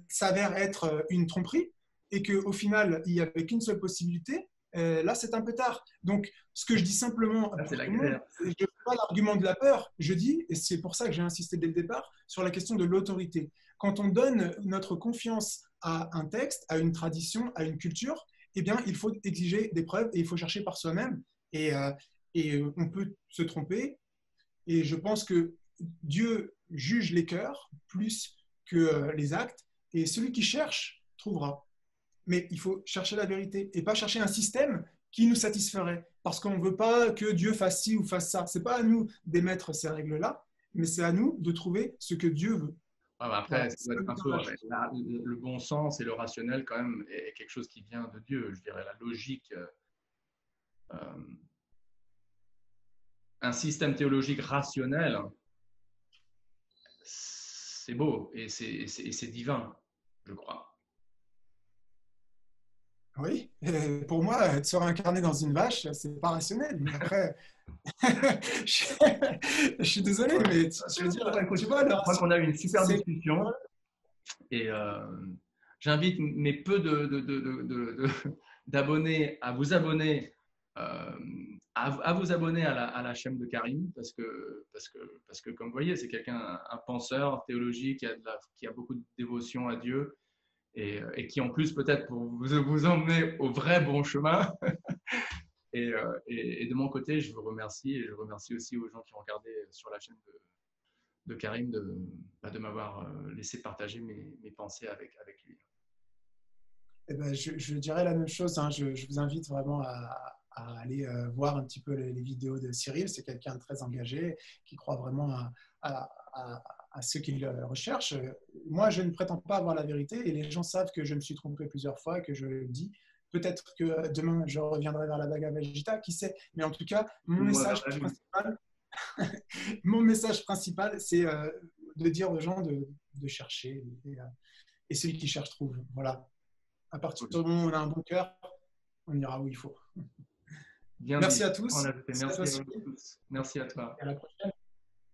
s'avère être une tromperie et qu'au final il n'y avait qu'une seule possibilité, là c'est un peu tard. Donc ce que je dis simplement Ça, c'est pour la tout le monde, galère. je ne fais pas l'argument de la peur, je dis, et c'est pour ça que j'ai insisté dès le départ, sur la question de l'autorité. Quand on donne notre confiance à un texte, à une tradition, à une culture, eh bien, il faut exiger des preuves et il faut chercher par soi-même. Et on peut se tromper. Et je pense que Dieu juge les cœurs plus que les actes. Et celui qui cherche trouvera. Mais il faut chercher la vérité et pas chercher un système qui nous satisferait. Parce qu'on ne veut pas que Dieu fasse ci ou fasse ça. Ce n'est pas à nous d'émettre ces règles-là, mais c'est à nous de trouver ce que Dieu veut. Ouais, mais après, Voilà, ça c'est doit être comme un dans peu la chose. le bon sens et le rationnel quand même est quelque chose qui vient de Dieu. Je dirais la logique. Euh, un système théologique rationnel, c'est beau et c'est divin, je crois. Oui, et pour moi, de se réincarner dans une vache, c'est pas rationnel. Mais après, je, je suis désolé, Ouais. mais je veux Bon, dire, écoute, tu vois, le je crois qu'on a eu une super c'est discussion et j'invite mes peu d'abonnés à vous abonner euh, à vous abonner à la chaîne de Karim parce que comme vous voyez, c'est quelqu'un, un penseur théologique qui a beaucoup de dévotion à Dieu et qui en plus peut-être pour vous emmener au vrai bon chemin. Et de mon côté, je vous remercie et je remercie aussi aux gens qui ont regardé sur la chaîne de Karim de m'avoir laissé partager mes pensées avec lui. eh ben, je dirais la même chose. Hein. Je vous invite vraiment à aller voir un petit peu les vidéos de Cyril. C'est quelqu'un de très engagé qui croit vraiment à, à ce qu'il recherche. Moi, je ne prétends pas avoir la vérité et les gens savent que je me suis trompé plusieurs fois, que je le dis. Peut-être que demain, je reviendrai vers la Bhagavad Gita, qui sait. Mais en tout cas, Moi vers la vie. mon message principal, c'est de dire aux gens de chercher. Et celui qui cherche trouve. Voilà. À partir du moment où on a un bon cœur, on ira où il faut. Bien Merci dit. à On tous. a fait. Merci à toi, Merci à vous Cyril. tous. Merci à toi. Et à la prochaine.